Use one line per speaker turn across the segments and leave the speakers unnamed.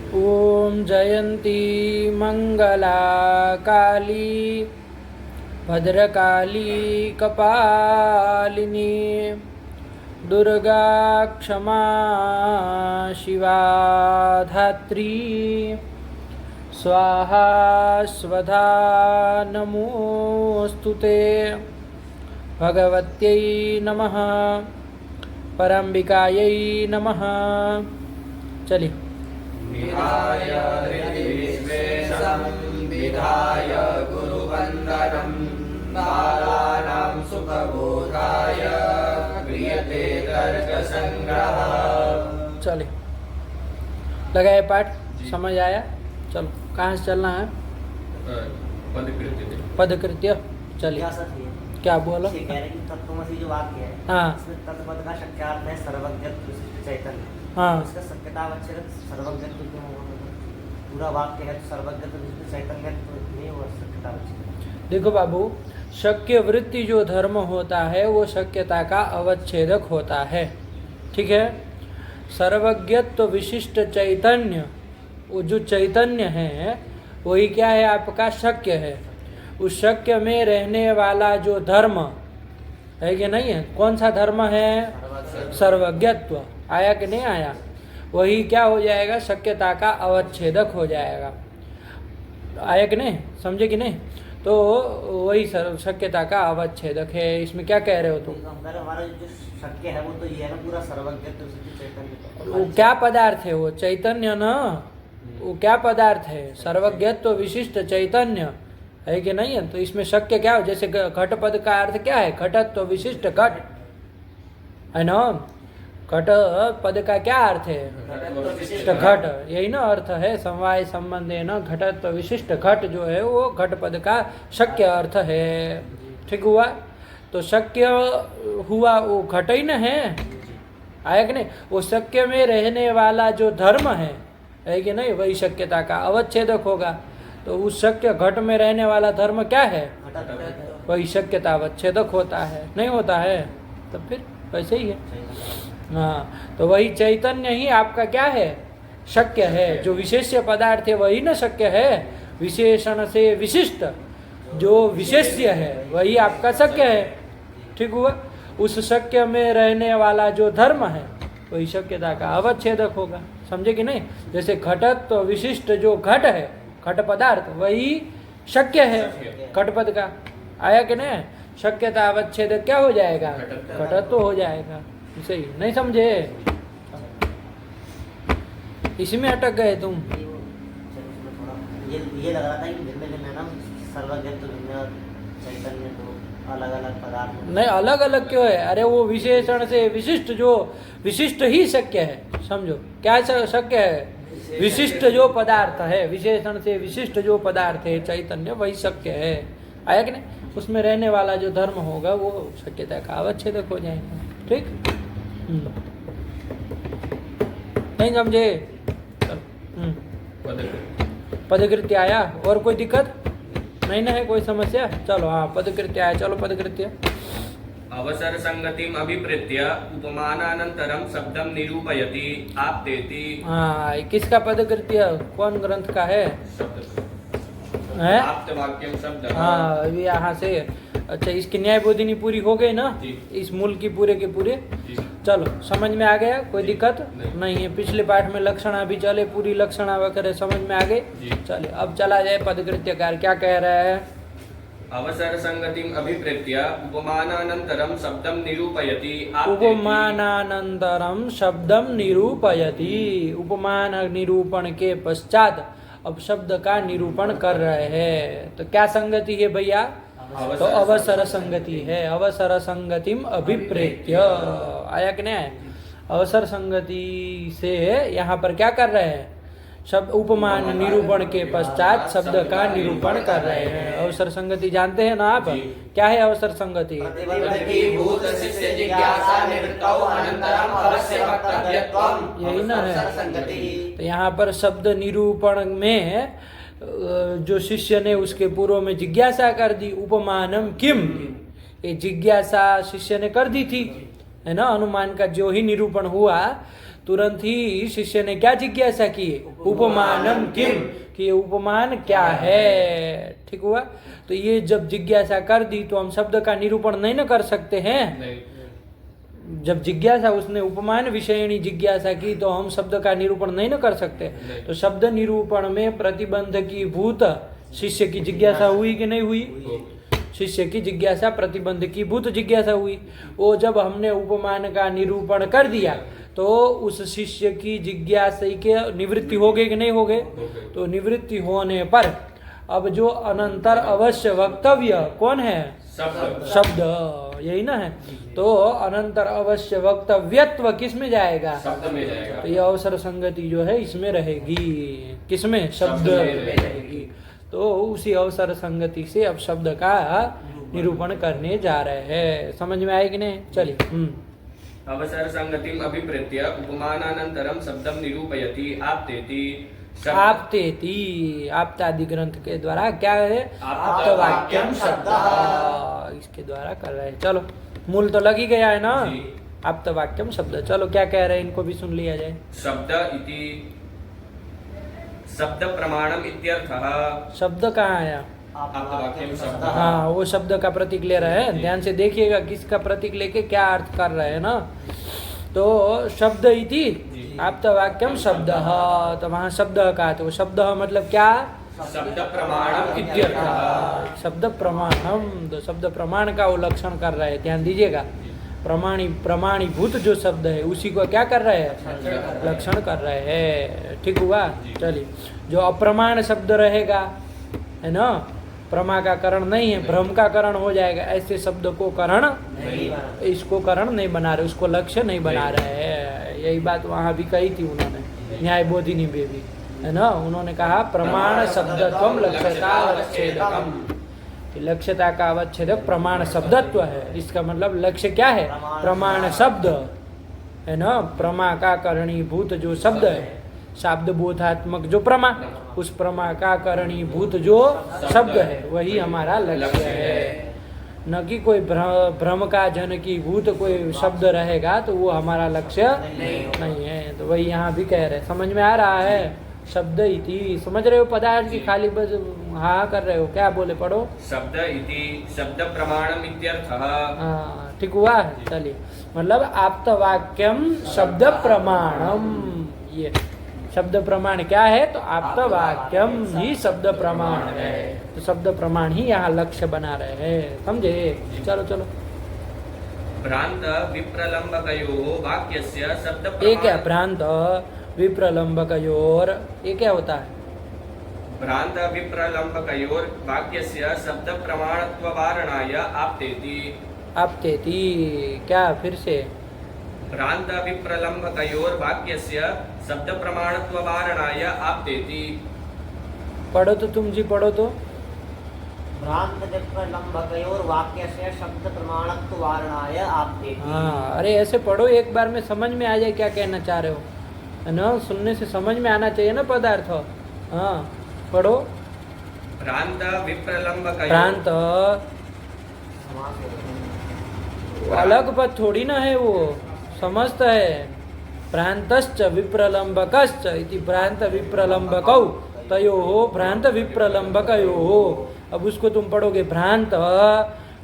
ओम जयंती मंगला काली भद्रकाली कपालिनी दुर्गा क्षमा शिवा धात्री स्वाहा स्वधा नमोस्तुते भगवत्यै नमः परम्बिकायै नमः। चलिए।
विहाय विश्वेशं विधाय गुरुवन्दनं बालानां सुखबोधाय क्रियते तर्कसङ्ग्रहः।
चलिए, लगाए पाठ, समझ आया? चलो, कहाँ से चलना है? पदकृत्य। चलिए, क्या बोलो?
कह रहे कि तत्त्वमसि जो वाक्य है,
हाँ।
इसमें तत्पद का शक्यार्थ है सर्वज्ञत्व विशिष्ट चैतन्य।
हाँ।
इसका सत्यतावच्छेद सर्वज्ञत्व क्यों होगा? पूरा वाक्य है तो सर्वज्ञत्व विशिष्ट चैतन्य तो नहीं हुआ सत्यतावच्छेद।
देखो बाबू, शक्य वृत्ति जो धर्म होता है वो शक्यता का अवच्छेदक होता है, ठीक है। सर्वज्ञत्व विशिष्ट चैतन्य, वो जो चैतन्य है वही क्या है? आपका शक्य है। उस शक्य में रहने वाला जो धर्म है कि नहीं है, कौन सा धर्म है? सर्वज्ञत्व। आया कि नहीं आया? वही क्या हो जाएगा? शक्यता का अवच्छेदक हो जाएगा। आया कि नहीं? समझे कि नहीं? तो वही शक्यता का अवच्छेदक है। इसमें क्या कह रहे हो तुम?
हमारा जो शक्य है वो तो ये है ना, पूरा सर्वज्ञत्व विशिष्ट चैतन्य।
वो क्या पदार्थ है? वो चैतन्य ना, वो क्या पदार्थ है? सर्वज्ञत्व विशिष्ट चैतन्य है कि नहीं है? तो इसमें शक्य क्या हो? जैसे घट पद का अर्थ क्या है? घटत्व विशिष्ट घट है ना। घट पद का क्या अर्थ है? घट, यही ना अर्थ है। समवाय संबंध है ना, घटत्व विशिष्ट घट जो है वो घट पद का शक्य अर्थ है। ठीक हुआ? तो शक्य हुआ वो घट ही न है। आया कि नहीं? वो शक्य में रहने वाला जो धर्म है कि नहीं, वही शक्यता का अवच्छेदक होगा। तो उस शक्य घट में रहने वाला धर्म क्या है? वही शक्यता अवच्छेदक होता है, नहीं होता है? तो फिर वैसे ही है। हाँ, तो वही चैतन्य ही आपका क्या है? शक्य है। जो विशेष्य पदार्थ है वही ना शक्य है। विशेषण से विशिष्ट जो विशेष्य है वही आपका शक्य है। ठीक हुआ? उस शक्य में रहने वाला जो धर्म है वही शक्यता का अवच्छेदक होगा। समझे कि नहीं? जैसे घटत्व तो विशिष्ट जो घट है, घट पदार्थ, वही शक्य है घट पद का। आया कि नहीं? शक्यता अवच्छेदक क्या हो जाएगा? घटत्व हो जाएगा। इसे ही नहीं समझे? इसी में अटक गए तुम।
ये लग रहा था कि भिन्न भिन्न है ना, सर्वज्ञत्व भिन्न और चैतन्य तो अलग अलग पदार्थ।
नहीं, अलग अलग क्यों है? अरे वो विशेषण से विशिष्ट, जो विशिष्ट ही शक्य है। समझो क्या शक्य है? विशिष्ट जो पदार्थ है, विशेषण से विशिष्ट जो पदार्थ है चैतन्य, वही शक्य है। आया कि नहीं? उसमें रहने वाला जो धर्म होगा वो शक्यता का अवच्छेदक हो जाएगा। ठीक? नहीं समझे? पदकृत्य आया। और कोई दिक्कत नहीं ना है? कोई समस्या? चलो, हाँ, पदकृत्य आया। चलो, पदकृत्य।
अवसर संगतिम अभिप्रेत्य उपमानानंतरम शब्दम निरूपयति आप्तेति।
हाँ, किसका पदकृत्य? कौन ग्रंथ का है? है?
आप्तवाक्यम शब्द।
हाँ, यहाँ से। अच्छा, इसकी न्याय बोधिनी पूरी हो गई ना? इस मूल की पूरे के पूरे। चलो, समझ में आ गया? कोई दिक्कत नहीं है? पिछले पाठ में लक्षणा भी चले, पूरी लक्षणा वगैरह समझ में आ गई। चलिए, अब चला जाए पदकृत्यकार क्या कह रहा है।
अवसर संगतिम अभिप्रेत्य उपमानानंतरम शब्दम निरूपयति।
उपमानानंतरम शब्दम निरूपयति। उपमान निरूपण के पश्चात अब शब्द का निरूपण कर रहे हैं। तो क्या संगति है भैया? तो अवसर संगति है। अवसर संगतिम अभिप्रेत्य। आया कि नहीं? अवसर संगति से यहाँ पर क्या कर रहे हैं? शब्द उपमान निरूपण के पश्चात शब्द का निरूपण कर रहे हैं। अवसर संगति जानते हैं ना आप? क्या है अवसर संगति? यही ना है? तो यहाँ पर शब्द निरूपण में जो शिष्य ने उसके पूर्व में जिज्ञासा कर दी, उपमानम किम, ये जिज्ञासा शिष्य ने कर दी थी, है ना। अनुमान का जो ही निरूपण हुआ तुरंत ही शिष्य ने क्या जिज्ञासा की, उपमानम किम, कि ये उपमान क्या है। ठीक हुआ। तो ये जब जिज्ञासा कर दी तो हम शब्द का निरूपण नहीं न कर सकते हैं।
नहीं।
जब जिज्ञासा उसने उपमान विषयणी जिज्ञासा की तो हम शब्द का निरूपण नहीं न कर सकते। तो शब्द निरूपण में प्रतिबंध की भूत शिष्य की जिज्ञासा हुई कि नहीं हुई? शिष्य की जिज्ञासा प्रतिबंध की भूत जिज्ञासा हुई। वो जब हमने उपमान का निरूपण कर दिया तो उस शिष्य की जिज्ञासा के निवृत्ति हो गई कि नहीं हो गए? तो निवृत्ति होने पर अब जो अनंतर अवश्य वक्तव्य कौन है? शब्द, यही ना है। तो अनंतर अवश्य वक्तव्यत्व किस में जाएगा?
शब्द में जाएगा।
तो ये अवसर संगति जो है इसमें रहेगी। किसमें? शब्द में रहेगी। तो उसी अवसर संगति से अब शब्द का निरूपण करने जा रहे हैं। समझ में आए कि नहीं? चलिए।
अवसर संगतिम अभिप्रेत्य उपमानानंतरम शब्दम निरूपयति आप्तेति।
आप्तेति, आप्तादि ग्रंथ के द्वारा क्या है? आप्तवाक्यम शब्द, इसके द्वारा कर रहे हैं। चलो, मूल तो लग ही गया है ना? आप्तवाक्यम शब्द। चलो क्या कह रहे हैं इनको भी सुन लिया जाए।
शब्द इति शब्द प्रमाणम इत्यर्थः।
शब्द कहाँ आया?
आप्तवाक्यम शब्द।
हाँ, वो शब्द का प्रतीक ले रहे हैं। ध्यान से देखिएगा किसका प्रतीक लेके क्या अर्थ कर रहे हैं ना। तो शब्द इति आप्तवाक्यम शब्द, तो वहाँ शब्द का, तो शब्द मतलब क्या?
शब्द प्रमाणम
इत्यर्थः। शब्द प्रमाणम, तो शब्द प्रमाण का वो लक्षण कर रहे हैं। ध्यान दीजिएगा, प्रमाणीभूत जो शब्द है उसी को क्या कर रहे हैं? लक्षण कर रहे हैं। ठीक हुआ। चलिए, जो अप्रमाण शब्द रहेगा है ना, प्रमा का करण नहीं है, भ्रम का करण हो जाएगा। ऐसे शब्द को करण, इसको करण नहीं बना रहे, उसको लक्ष्य नहीं बना रहे हैं। यही बात वहाँ भी कही थी उन्होंने, न्याय बोधिनी में भी, है ना। उन्होंने कहा प्रमाण शब्दत्वम लक्ष्यता अवच्छेदकम, लक्ष्यता का अवच्छेदक प्रमाण शब्दत्व है। इसका मतलब लक्ष्य क्या है? प्रमाण शब्द, है ना। प्रमा का करणीभूत जो शब्द है, शब्द बोधात्मक जो प्रमा, उस प्रमा का करणीभूत जो शब्द है वही हमारा लक्ष्य है। न कि कोई भ्रम का जनकीभूत कोई शब्द रहेगा तो वो हमारा लक्ष्य नहीं है। तो वही यहाँ भी कह रहे हैं। समझ में आ रहा है? शब्द इति, समझ रहे हो? पदार्थ की खाली बस हाँ कर रहे हो, क्या बोले? पढ़ो।
शब्द इति शब्द प्रमाणम इत्यर्थः।
हाँ, ठीक हुआ। चलिए, मतलब आप्तवाक्यम शब्द प्रमाणम, ये शब्द प्रमाण क्या है? तो आप्तवाक्यम ही शब्द प्रमाण है। तो शब्द प्रमाण ही यहाँ लक्ष्य बना रहे हैं। समझे? चलो चलो।
भ्रांत विप्रलंबकयोः वाक्यस्य शब्द
ये क्या? भ्रांत विप्रलंबकयोर, ये क्या होता है?
भ्रांत विप्रलंबकयोर वाक्यस्य शब्द प्रमाणत्व वारणाय आप्तेति।
आप्तेति क्या? फिर से।
भ्रांत विप्रलंबकयोर वाक्यस्य शब्द प्रमाणत्व वारणाय आप्तेति।
पढ़ो तो तुम जी, पढ़ो तो।
भ्रांत विप्रलंबकयोर वाक्यस्य शब्द प्रमाणत्व वारणाय आप्तेति।
हाँ, अरे ऐसे पढ़ो, एक बार में समझ में आ जाए क्या कहना चाह रहे हो, है ना। सुनने से समझ में आना चाहिए ना पदार्थ। हाँ, पढ़ो।
भ्रांत विप्रलंबकयोर।
भ्रांत अलग पद थोड़ी ना है, वो समस्त है। भ्रांतश्च विप्रलंबकश्च इति भ्रांत विप्रलंबकौ तयोः भ्रांत विप्रलंबकयोः। अब उसको तुम पढ़ोगे भ्रांत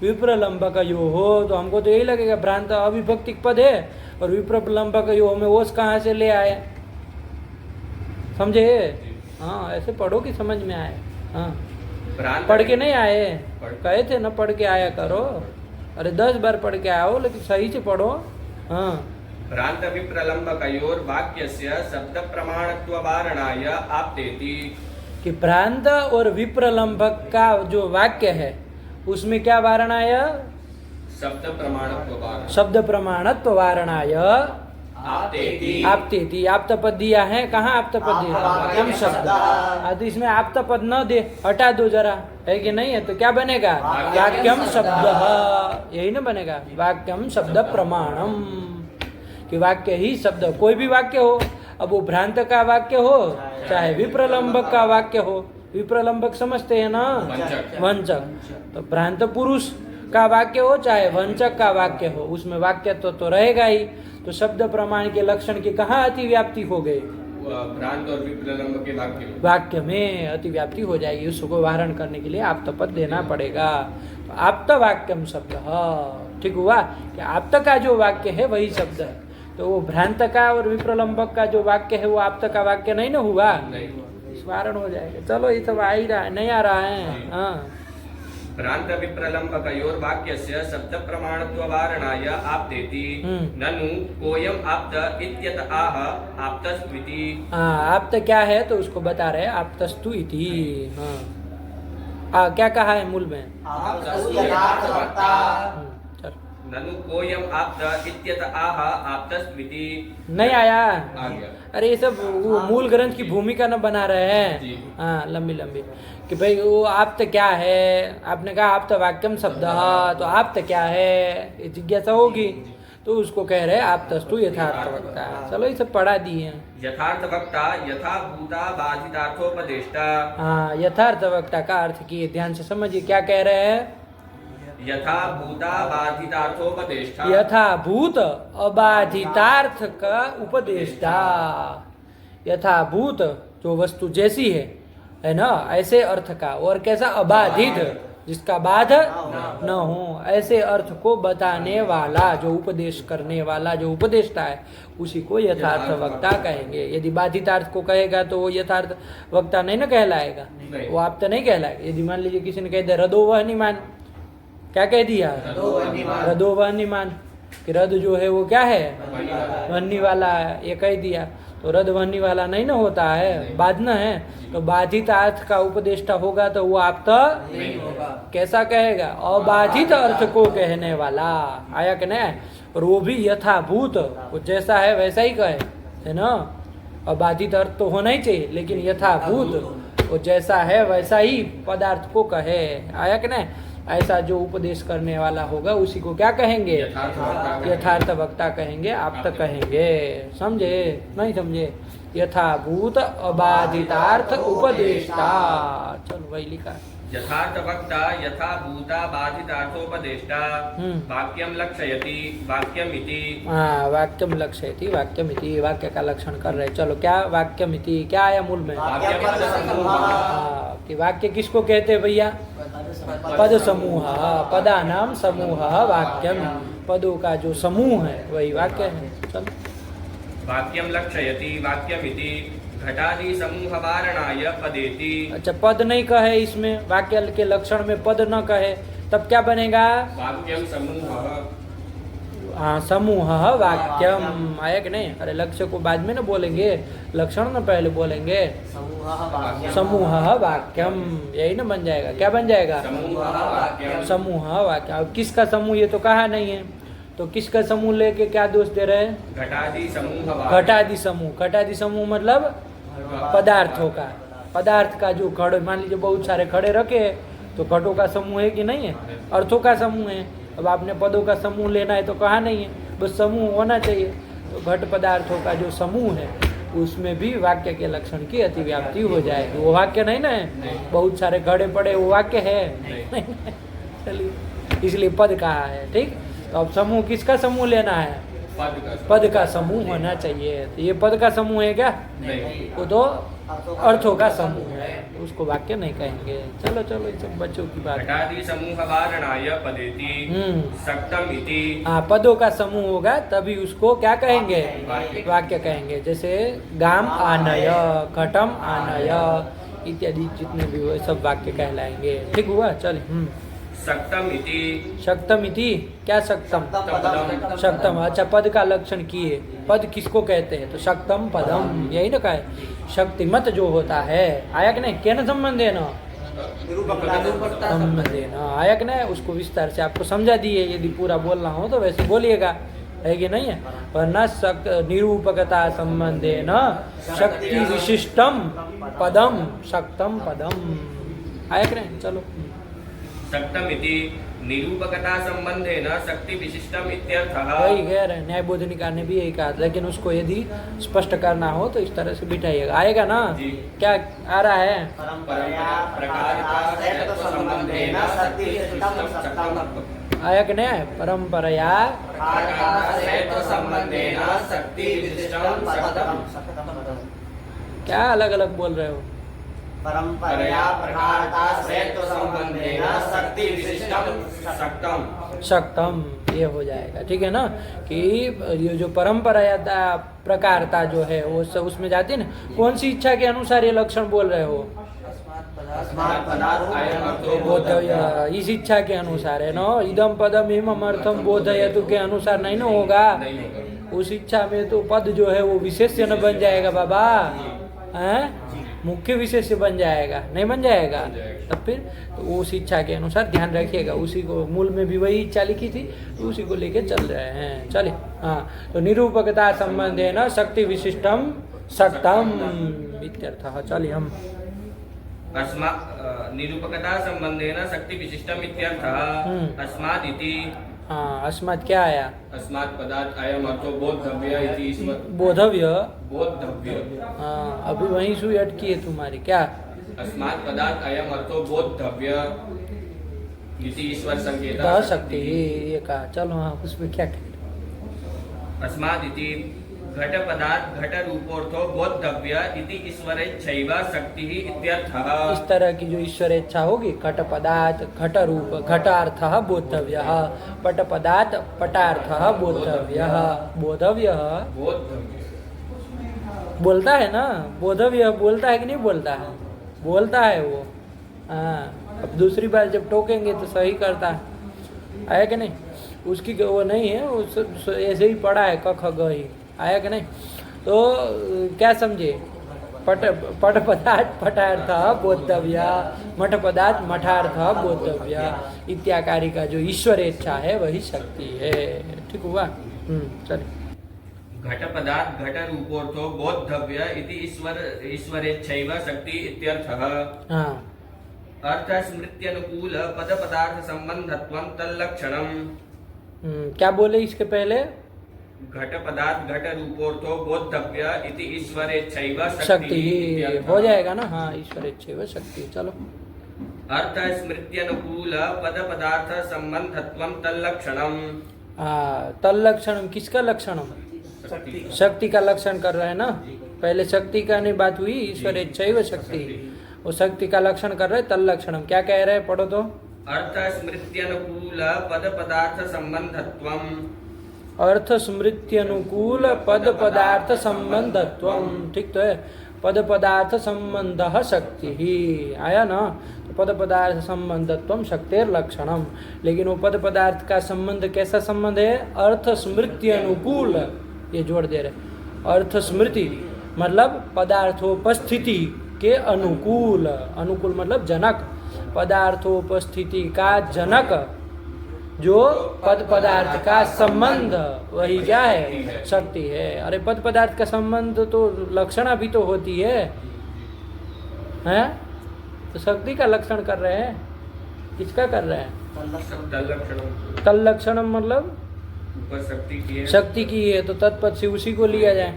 विप्रलंबकयोः, तो हमको तो यही लगेगा भ्रांत अविभक्तिक पद है और विप्रलंबकयोः में ओस कहाँ से ले आए? समझे? हाँ, ऐसे पढ़ो कि समझ में आए। हाँ, पढ़ के नहीं आए? कहे थे ना पढ़ के आया करो। अरे 10 बार पढ़ के आओ, लेकिन सही से पढ़ो। हाँ,
भ्रांत विप्रलंबकयोर वाक्यस्य शब्द प्रमाणत्व वारणाय आप्तेति।
कि भ्रांत और विप्रलंबक का जो वाक्य है उसमें क्या वारणाय?
शब्द प्रमाणत्व वारण।
शब्द प्रमाणत्व वारणाय
आप्तेति।
आप्तेति। आप्तपद दिया है, कहाँ आप्तपद दिया? वाक्यम शब्द। तो इसमें आप्तपद न दे, हटा दो जरा, है कि नहीं है? तो क्या बनेगा? वाक्यम शब्द, यही ना बनेगा। वाक्यम शब्द प्रमाणम, कि वाक्य ही शब्द, कोई भी वाक्य हो, अब वो भ्रांत का वाक्य हो चाहे विप्रलंबक का वाक्य हो। विप्रलंबक समझते हैं ना? वंचक। तो भ्रांत पुरुष का वाक्य हो चाहे वंचक का वाक्य हो, उसमें वाक्य तो रहेगा ही। तो शब्द प्रमाण के लक्षण की कहाँ अतिव्याप्ति हो गई?
भ्रांत और विप्रलंब के वाक्य में।
वाक्य में अतिव्याप्ति हो जाएगी। उसको वारण करने के लिए आप्त पद देना पड़ेगा। तो आप्त वाक्यम शब्द, ठीक हुआ कि आप्त का जो वाक्य है वही शब्द है। तो वो भ्रांत का और विप्रलंबक का जो वाक्य है वो आप्त का वाक्य नहीं ना हुआ,
नहीं।
वारण हो जाएगा। चलो ये सब आ ही रहा है, नहीं आ रहा है। हाँ,
भ्रांत विप्रलंबकयोर वाक्यस्य शब्द प्रमाणत्व वारणाय आप्तेति ननु कोयम आप्त इत्यत आह आप्तस्त्विति।
आप्त क्या है तो उसको बता रहे हैं, आप्तस्तु इति। हाँ, क्या कहा है मूल में? चल,
ननु कोयम आप्त इत्यत आह आप्तस्त्विति।
नहीं आया?
आ गया।
अरे ये सब वो मूल ग्रंथ की भूमिका न बना रहे
जी।
हैं। हाँ, लंबी लंबी कि भाई वो आप्त क्या है। आपने कहा आप्त वाक्यम शब्द, तो आप्त क्या है ये जिज्ञासा होगी, तो उसको कह रहे हैं आप्तस्तु यथार्थ वक्ता। चलो ये सब पढ़ा दिए।
यथार्थ वक्ता यथा भूता बाधितार्थोपदेष्टा।
हाँ, यथार्थ वक्ता का अर्थ किए, ध्यान से समझिए क्या कह रहे हैं।
यथा भूता बाधितार्थोपदेष्टा।
यथाभूत अबाधितार्थ का उपदेष्टा। यथाभूत जो वस्तु जैसी है ना, ऐसे अर्थ का, और कैसा? अबाधित, जिसका बाध न हो, ऐसे अर्थ को बताने वाला, जो उपदेश करने वाला, जो उपदेष्टा है, उसी को यथार्थ वक्ता कहेंगे। यदि बाधित अर्थ को कहेगा तो वो यथार्थ वक्ता नहीं ना कहलाएगा, वो आप तो नहीं कहलाएगा। यदि मान लीजिए किसी ने कह दिया रदो वह निमान, क्या कह दिया? रदो वह निमान, कि रद जो है वो क्या है? वहनी वाला है, ये कह दिया। तो रद वहनी वाला नहीं ना होता है, बाधना है। तो बाधित अर्थ का उपदेष्टा होगा तो वो आप तो कैसा कहेगा? अबाधित अर्थ को कहने वाला। आया कि नहीं? और वो भी यथाभूत, वो जैसा है वैसा ही कहे, है ना। अबाधित अर्थ तो होना ही चाहिए, लेकिन यथाभूत वो जैसा है वैसा ही पदार्थ को कहे। आया कि नहीं? ऐसा जो उपदेश करने वाला होगा उसी को क्या कहेंगे? यथार्थ वक्ता कहेंगे, आप तक कहेंगे। समझे? नहीं समझे? यथाभूत अबाधितार्थ उपदेष्टा। चलो वही लिखा।
यथार्थ वक्ता यथा भूता बाधितार्थोपदेष्टा। वाक्यम लक्षयति वाक्यमिति।
हाँ, वाक्यम लक्षयति वाक्यमिति, वाक्य का लक्षण कर रहे। चलो क्या वाक्यमिति क्या आया मूल में? हाँ, कि वाक्य किसको कहते हैं भैया? पद समूह, पदा नाम समूह वाक्यम। पदों का जो समूह है वही वाक्य है। चलो,
वाक्यम लक्षयति वाक्यमिति घटादि समूह वारणाय पदेति।
अच्छा, पद नहीं कहे इसमें, वाक्य के लक्षण में पद न कहे, तब क्या बनेगा?
वाक्यम समूह।
हाँ, समूह वाक्यम। आया कि नहीं? अरे लक्ष्य को बाद में ना बोलेंगे, लक्षण न पहले बोलेंगे। समूह वाक्यम, यही ना बन जाएगा। क्या बन जाएगा? समूह वाक्य। अब किसका समूह ये तो कहा नहीं है, तो किसका समूह लेके क्या दोष दे रहे हैं?
घटादि समूह।
घटादि समूह। घटादि समूह मतलब पदार्थों का, पदार्थ का जो खड़े, मान लीजिए बहुत सारे खड़े रखे तो घटों का समूह है कि नहीं है? अर्थों का समूह है। अब आपने पदों का समूह लेना है तो कहा नहीं है, बस समूह होना चाहिए। तो घट पदार्थों का जो समूह है उसमें भी वाक्य के लक्षण की अतिव्याप्ति हो जाएगी। वो वाक्य नहीं ना है, बहुत सारे खड़े पड़े वो वाक्य है। चलिए, इसलिए पद कहा है। ठीक, तो अब समूह किसका समूह लेना है? पद का समूह होना चाहिए। तो ये पद का समूह है क्या?
नहीं।
वो तो अर्थों का समूह है, उसको वाक्य नहीं कहेंगे। चलो चलो, ये सब बच्चों की बात है।
घटादि समूह वारणाय पदेति सक्तम इति।
हाँ, पदों का समूह होगा तभी उसको क्या कहेंगे? वाक्य कहेंगे। जैसे गाम आनय, घटम आनय इत्यादि जितने भी हुए सब वाक्य कहलाएंगे। ठीक हुआ? चल।
सक्तम इति।
शक्तम इति, क्या शक्तम? शक्तम। अच्छा, पद का लक्षण किए। पद किसको कहते हैं? तो शक्तम पदम, यही ना कहे। शक्तिमत जो होता है, आया कि नहीं? केन संबंध है ना? संबंध है ना, आया कि नहीं? उसको विस्तार से आपको समझा दिए। यदि पूरा बोलना हो तो वैसे बोलिएगा, है कि नहीं है? वरना निरूपकता संबंधे न शक्ति विशिष्टम पदम शक्तम पदम। आया कि नहीं? चलो।
सक्तम इति निरूपकता संबंधेन शक्ति विशिष्टम इत्यर्थः।
वही कह रहे हैं, न्याय बोधनिका ने भी यही कहा, लेकिन उसको यदि स्पष्ट करना हो तो इस तरह से बिठाइएगा। आएगा ना? क्या आ रहा है? आया कि नहीं आया? परंपराया
संबंधेन शक्ति विशिष्टम सक्तम
क्या अलग अलग बोल रहे हो?
परंपराया प्रकारता श्रेष्ठ संबंधेन शक्ति विशिष्टम
सक्तम
शक्तम, ये हो जाएगा। ठीक है ना, कि ये जो परंपरायता प्रकारता जो है वो सब उसमें जाती है ना। कौन सी इच्छा के अनुसार ये लक्षण बोल रहे हो? बोधव्य, इस इच्छा के अनुसार है ना। इदम पदम इमम अर्थम बोधयतु के अनुसार नहीं ना होगा। उस इच्छा में तो पद जो है वो विशेष्य न बन जाएगा बाबा, हैं? मुख्य विशेष्य बन जाएगा, नहीं बन जाएगा। तब फिर तो उस इच्छा के अनुसार ध्यान रखिएगा। उसी को मूल में भी वही इच्छा लिखी थी, तो उसी को लेके चल रहे हैं। चलिए, हाँ, तो निरूपकता संबंधेन शक्ति विशिष्टम सक्तम इत्यर्थः। चलिए हम
निरूपकता संबंधेन शक्ति विशिष्टम इत्यर्थः। अस्मादिति,
हाँ, अस्मात् क्या आया?
अस्मात् पदार्थ अयम अर्थो बोधव्य इति ईश्वर
बोधव्य।
बोधव्य।
हाँ, अभी वहीं सुई अटकी है तुम्हारी। क्या?
अस्मात् पदार्थ अयम अर्थो बोधव्य इति ईश्वर संकेत
शक्ति, ये कहा। चलो हाँ, उसमें क्या कह?
अस्मादिति घट पदार्थ घट रूपोर्थो बोधव्य इति ईश्वरेच्छैव शक्ति इत्यर्थः।
इस तरह की जो ईश्वर इच्छा होगी, घट पदार्थ घट रूप घटार्थः बोधव्यः, पट पदार्थ पटार्थः बोधव्यः। बोधव्य बोलता है ना, बोधव्य बोलता है कि नहीं बोलता है? बोलता है वो। हाँ, अब दूसरी बार जब टोकेंगे तो सही करता है, आया कि नहीं? उसकी वो नहीं है, उस ऐसे ही पढ़ा है क ख ग ही, आया कि नहीं? तो क्या समझे? पट पदार्थ पटार्थ बोधव्य, मठ पदार्थ मठार्थ बोधव्य इत्याकारी का जो ईश्वर इच्छा है वही शक्ति है। ठीक हुआ? चलिए।
घट पदार्थ घट रूपोर्थो बोधव्य इति ईश्वरेच्छैव शक्ति इत्यर्थः।
हाँ,
अर्थ स्मृत्यनुकूल पद पदार्थ संबंधत्वं तल्लक्षणम्।
क्या बोले इसके पहले?
घट पदार्थ घट रूपोर्थो बोधव्य इति ईश्वरेच्छैव
शक्ति हो जाएगा ना। हाँ, ईश्वर इच्छैव शक्ति। चलो।
अर्थ स्मृत्यनुकूल पद पदार्थ संबंधत्वं तल्लक्षणम्।
तल्लक्षणम किसका लक्षणम? शक्ति का लक्षण कर रहे हैं ना। पहले शक्ति का नहीं बात हुई, ईश्वर इच्छैव शक्ति, वो शक्ति का लक्षण कर रहे। तल्लक्षणम क्या कह रहे हैं? पढ़ो तो।
अर्थ स्मृत्यनुकूल पद पदार्थ संबंधत्वम्।
अर्थ स्मृति अनुकूल पद पदार्थ संबंधत्वम। ठीक तो है। पद पदार्थ संबंध शक्ति ही आया ना। तो पद पदार्थ संबंधत्वम शक्तिर लक्षणम। लेकिन वो पद पदार्थ का संबंध कैसा संबंध है? अर्थ स्मृति अनुकूल, ये जोड़ दे रहे। अर्थ स्मृति मतलब पदार्थोपस्थिति के अनुकूल। अनुकूल मतलब जनक, पदार्थोपस्थिति का जनक जो पद पदार्थ का संबंध, वही क्या है? शक्ति है। अरे पद पदार्थ का संबंध तो लक्षणा भी तो होती है, हैं? तो शक्ति का लक्षण कर रहे हैं। किसका कर रहे हैं? तल लक्षणम मतलब शक्ति की है, तो तत्पद से उसी को लिया जाए।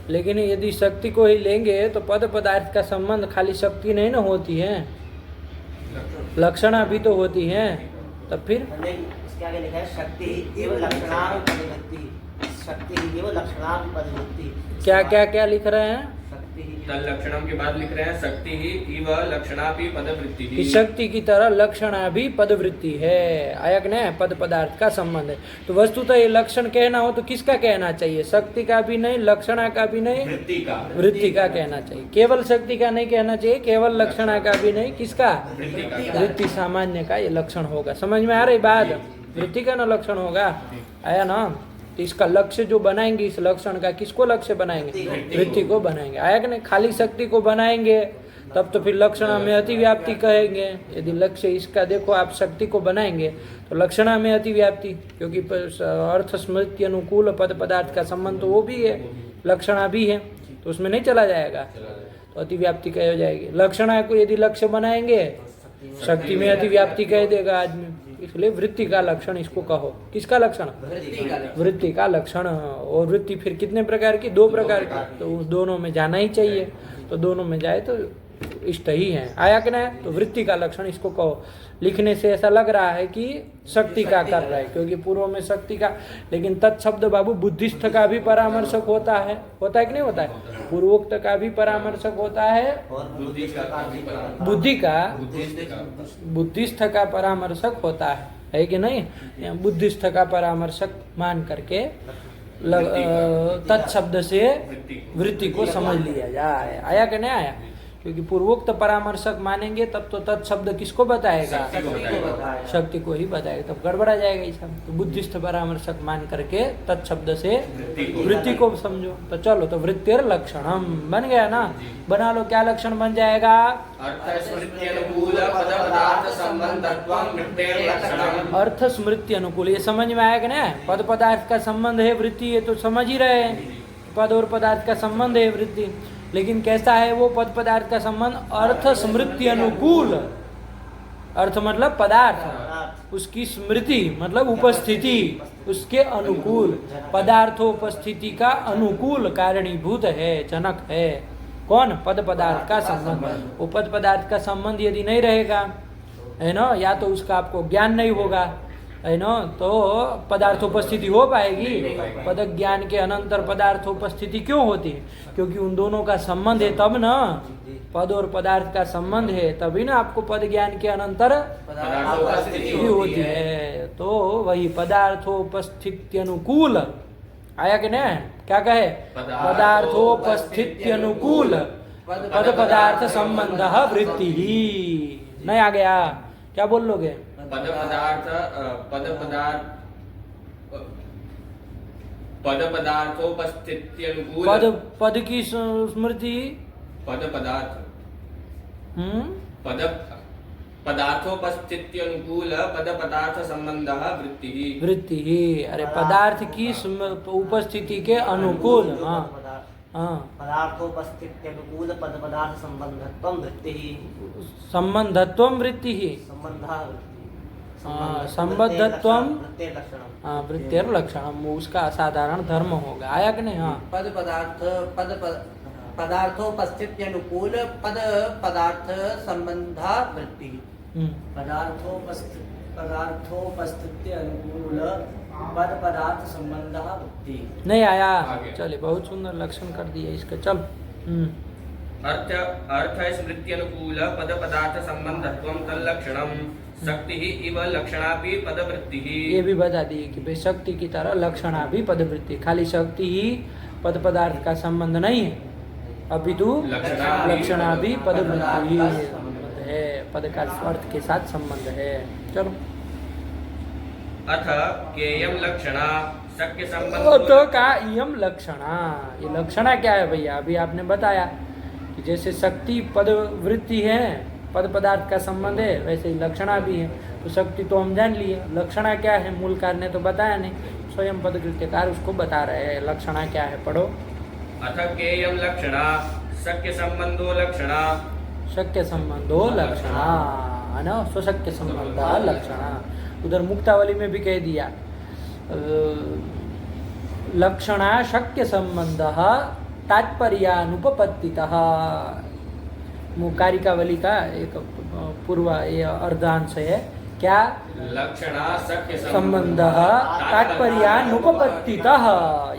लेकिन यदि शक्ति को ही लेंगे तो पद पदार्थ का संबंध खाली शक्ति नहीं ना होती है, लक्षणा भी तो होती है। तब फिर
इसके आगे लिखा है शक्ति एवं लक्षणार्थ पदवृत्ति। शक्ति एवं लक्षणार्थ पदवृत्ति।
क्या क्या क्या लिख रहे हैं?
तल्लक्षणम के बाद लिख रहे हैं शक्ति ही इव लक्षणा भी पदवृत्ति
कि शक्ति की तरह लक्षणा भी पदवृत्ति है। आयक ने पद पदार्थ का संबंध है। तो वस्तुतः ये लक्षण कहना हो तो किसका कहना चाहिए? शक्ति का भी नहीं, लक्षणा का भी नहीं, वृत्ति का कहना चाहिए। केवल शक्ति का नहीं कहना चाहिए, केवल लक्षणा का भी नहीं, किसका? वृत्ति सामान्य का ये लक्षण होगा। समझ में आ रही बात? वृत्ति का ना लक्षण होगा, आया ना। तो इसका लक्ष्य जो बनाएंगे, इस लक्षण का किसको लक्ष्य बनाएंगे? वृत्ति को बनाएंगे। आया कि नहीं? खाली शक्ति को बनाएंगे तब तो फिर लक्षणा में अतिव्याप्ति कहेंगे। यदि लक्ष्य इसका देखो, आप शक्ति को बनाएंगे तो लक्षणा में अतिव्याप्ति, क्योंकि अर्थ स्मृति अनुकूल पद पदार्थ का संबंध तो वो भी है, लक्षणा भी है, तो उसमें नहीं चला जाएगा, तो अतिव्याप्ति कही हो जाएगी। लक्षणा को यदि लक्ष्य बनाएंगे, शक्ति में अतिव्याप्ति कह देगा आदमी। इसलिए वृत्ति का लक्षण इसको कहो। किसका लक्षण? वृत्ति का लक्षण। और वृत्ति फिर कितने प्रकार की? 2 प्रकार की। तो उस दोनों में जाना ही चाहिए। तो दोनों में जाए तो इष्ट ही हैं। आया कि नहीं? तो वृत्ति का लक्षण इसको कहो। लिखने से ऐसा लग रहा है कि शक्ति का कर रहा है, क्योंकि पूर्व में शक्ति का, लेकिन तत्शब्द बाबू बुद्धिस्थ का भी परामर्शक होता है कि नहीं होता है? पूर्वोक्त का भी परामर्शक होता है,
और
बुद्धि का
बुद्धि का
बुद्धिस्ट
बुद्धिस्थ का परामर्शक होता है कि नहीं? बुद्धिस्थ का परामर्शक मान करके तत्शब्द से वृत्ति को समझ लिया जाए। आया कि नहीं आया? क्योंकि पूर्वोक्त परामर्शक मानेंगे तब तो तत्शब्द किसको बताएगा? शक्ति को ही बताएगा, तब गड़बड़ा जाएगा इसका। तो बुद्धिस्थ परामर्शक मान करके तत्शब्द से वृत्ति को समझो। तो चलो, तो वृत्तिर लक्षणम बन गया ना? बना लो, क्या लक्षण बन जाएगा?
अर्थ स्मृति अनुकूल पद पदार्थ संबंधत्वं वृत्तेर लक्षणम।
अर्थ स्मृति अनुकूल, ये समझ में आया कि नहीं? पद पदार्थ का संबंध है वृत्ति, ये तो समझ ही रहे हैं। पद और पदार्थ का संबंध है वृत्ति, लेकिन कैसा है वो पद पदार्थ का संबंध? अर्थ स्मृति अनुकूल। अर्थ मतलब पदार्थ, उसकी स्मृति मतलब उपस्थिति, उसके अनुकूल। पदार्थोपस्थिति का अनुकूल कारणीभूत है, जनक है। कौन? पद पदार्थ का संबंध। वो पद पदार्थ का संबंध यदि नहीं रहेगा, है ना, या तो उसका आपको ज्ञान नहीं होगा, है ना, तो पदार्थोपस्थिति हो पाएगी? पद ज्ञान के अनंतर पदार्थोपस्थिति क्यों होती है? क्योंकि उन दोनों का संबंध है तब ना। पद और पदार्थ का संबंध है तभी ना आपको पद ज्ञान के अनंतर
पदार्थोपस्थिति
होती है। तो वही पदार्थोपस्थिति अनुकूल। आया कि नहीं? क्या कहे? पदार्थोपस्थिति अनुकूल पद पदार्थ संबंध वृत्ति ही। नहीं आ गया? क्या बोल लोगे?
पद पदार्थोपस्थिति अनुकूल
पद की स्मृति,
पद पदार्थ पद पदार्थोपस्थिति अनुकूल पद पदार्थ संबंध वृत्ति
ही। अरे पदार्थ की उपस्थिति के अनुकूल। हाँ हाँ,
पदार्थोपस्थिति अनुकूल पद पदार्थ संबंधत्वं वृत्ति ही।
संबंधत्वं वृत्ति ही। संबद्धत्वं वृत्तेर लक्षणम, उसका असाधारण धर्म होगा। आया कि नहीं? हाँ,
पदार्थोपस्थिति अनुकूल पद पदार्थ संबंधा वृत्ति। पदार्थोपस्थिति अनुकूल पद पदार्थ संबंधा वृत्ति।
नहीं आया? चलिए, बहुत सुंदर लक्षण कर दिया इसका। चल,
अर्थ स्मृति अनुकूल पद पदार्थ संबंधत्वं तल्लक्षणम शक्ति ही इव लक्षणापि पदवृत्ति ही।
ये भी बता दिए कि भाई शक्ति की तरह लक्षणा भी पदवृत्ति। खाली शक्ति ही पद पदार्थ का संबंध नहीं है, अपितु लक्षणा भी पदवृत्ति ही है, पद का अर्थ के साथ संबंध है। चलो,
अथ केयम लक्षणा शक्य संबंध।
अथ का इयम लक्षणा, ये लक्षणा क्या है भैया? अभी आपने बताया कि जैसे शक्ति पदवृत्ति है, पद पदार्थ का संबंध है, वैसे ही लक्षणा भी है। तो शक्ति तो हम जान लिए, लक्षणा क्या है मूलकार ने तो बताया नहीं, स्वयं पदकृत्यकार उसको बता रहे हैं लक्षणा क्या है। पढ़ो।
अथ केयम लक्षणा शक्य संबंधो लक्षणा।
शक्य संबंधो लक्षणा, है ना, स्वशक्य संबंध लक्षणा। उधर मुक्तावली में भी कह दिया लक्षणा शक्य संबंध तात्पर्यानुपपत्तितः। कारिकावली का एक पूर्व अर्धांश है। क्या?
लक्षणा शक्य
संबंध तात्पर्यानुपपत्तितः,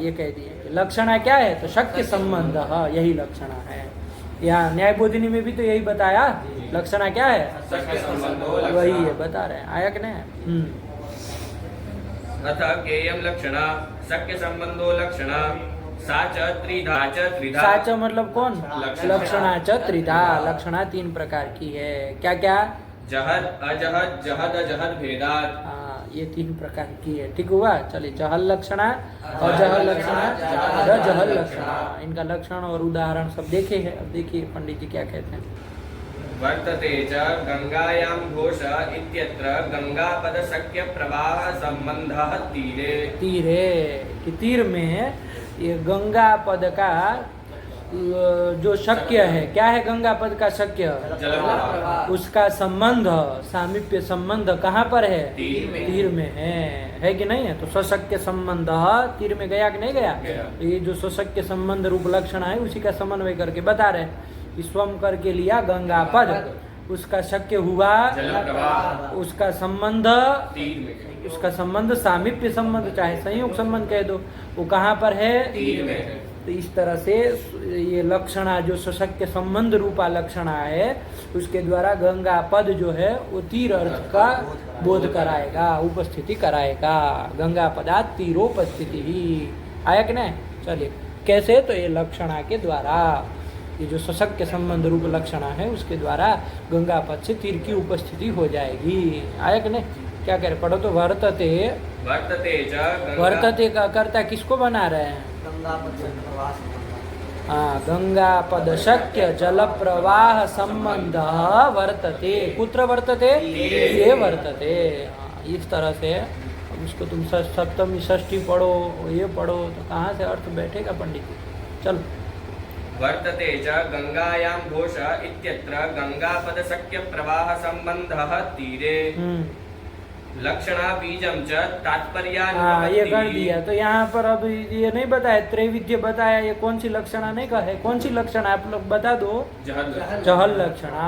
ये कह दिए। लक्षणा क्या है? तो शक्य संबंध, यही लक्षणा है। यहाँ न्यायबोधिनी में भी तो यही बताया, लक्षणा क्या है?
शक्य संबंधो
वही है, बता रहे हैं। आया कि नहीं?
अथ केयम लक्षणा शक्य संबंधो लक्षणा साच त्रिधा
साच मतलब कौन?
लक्षणा।
लक्षणा च त्रिधा, लक्षणा तीन प्रकार की है। क्या क्या?
जहद अजहद जहद अजहद भेदात।
हाँ, ये तीन प्रकार की है। ठीक हुआ? चलिए, जहल लक्षणा, अजहल लक्षणा, अजहल लक्षणा, इनका लक्षण और उदाहरण सब देखे हैं। अब देखिए पंडित जी क्या कहते हैं।
वर्तते च गंगायां घोष इत्यत्र गंगापद शक्य प्रवाह संबंधः तीरे।
तीरे कि तीर में ये गंगा पद का जो शक्य है, क्या है गंगा पद का शक्य? उसका संबंध, सामीप्य संबंध कहाँ पर है? तीर में है कि नहीं है? तो स्वशक्य संबंध तीर में गया कि नहीं गया? ये जो स्वशक्य संबंध रूप लक्षण है उसी का समन्वय करके बता रहे। स्वम करके लिया गंगा पद, उसका शक्य हुआ
जल प्रवाह
उसका संबंध,
तीर में,
उसका संबंध सामीप्य संबंध चाहे संयोग संबंध कह दो, वो कहाँ पर है?
तीर में है।
तो इस तरह से ये लक्षणा जो सशक्य संबंध रूपा लक्षणा है उसके द्वारा गंगा पद जो है वो तीर अर्थ का बोध कराएगा, उपस्थिति कराएगा। गंगा पदार्थ तीरोपस्थिति ही आया कि नहीं? चलिए कैसे? तो ये लक्षणा के द्वारा, ये जो सशक्य संबंध रूप लक्षणा है उसके द्वारा गंगा पद से तीर की उपस्थिति हो जाएगी। आया कि नहीं? क्या कह रहे? पढ़ो तो वर्तते।
वर्तते च गंगा,
वर्तते का कर्ता किसको बना रहे हैं?
गंगा पद से प्रवाह संबंध।
हाँ, गंगा पद शक्य जल प्रवाह संबंध वर्तते। कुत्र वर्तते? ये वर्तते। हाँ, इस तरह से अब उसको तुम सप्तमी षष्ठी पढ़ो, ये पढ़ो तो कहाँ से अर्थ बैठेगा पंडित जी? चलो।
वर्तते च गंगायां घोष इत्यत्र गंगापद शक्य प्रवाह संबंधः तीरे लक्षणा बीजम च
हाँ, ये कर दिया। तो यहाँ पर अब ये नहीं बताया, त्रैविध्य बताया, ये कौन सी लक्षणा नहीं कहे? कौन सी लक्षणा आप लोग बता दो? जहल लक्षणा।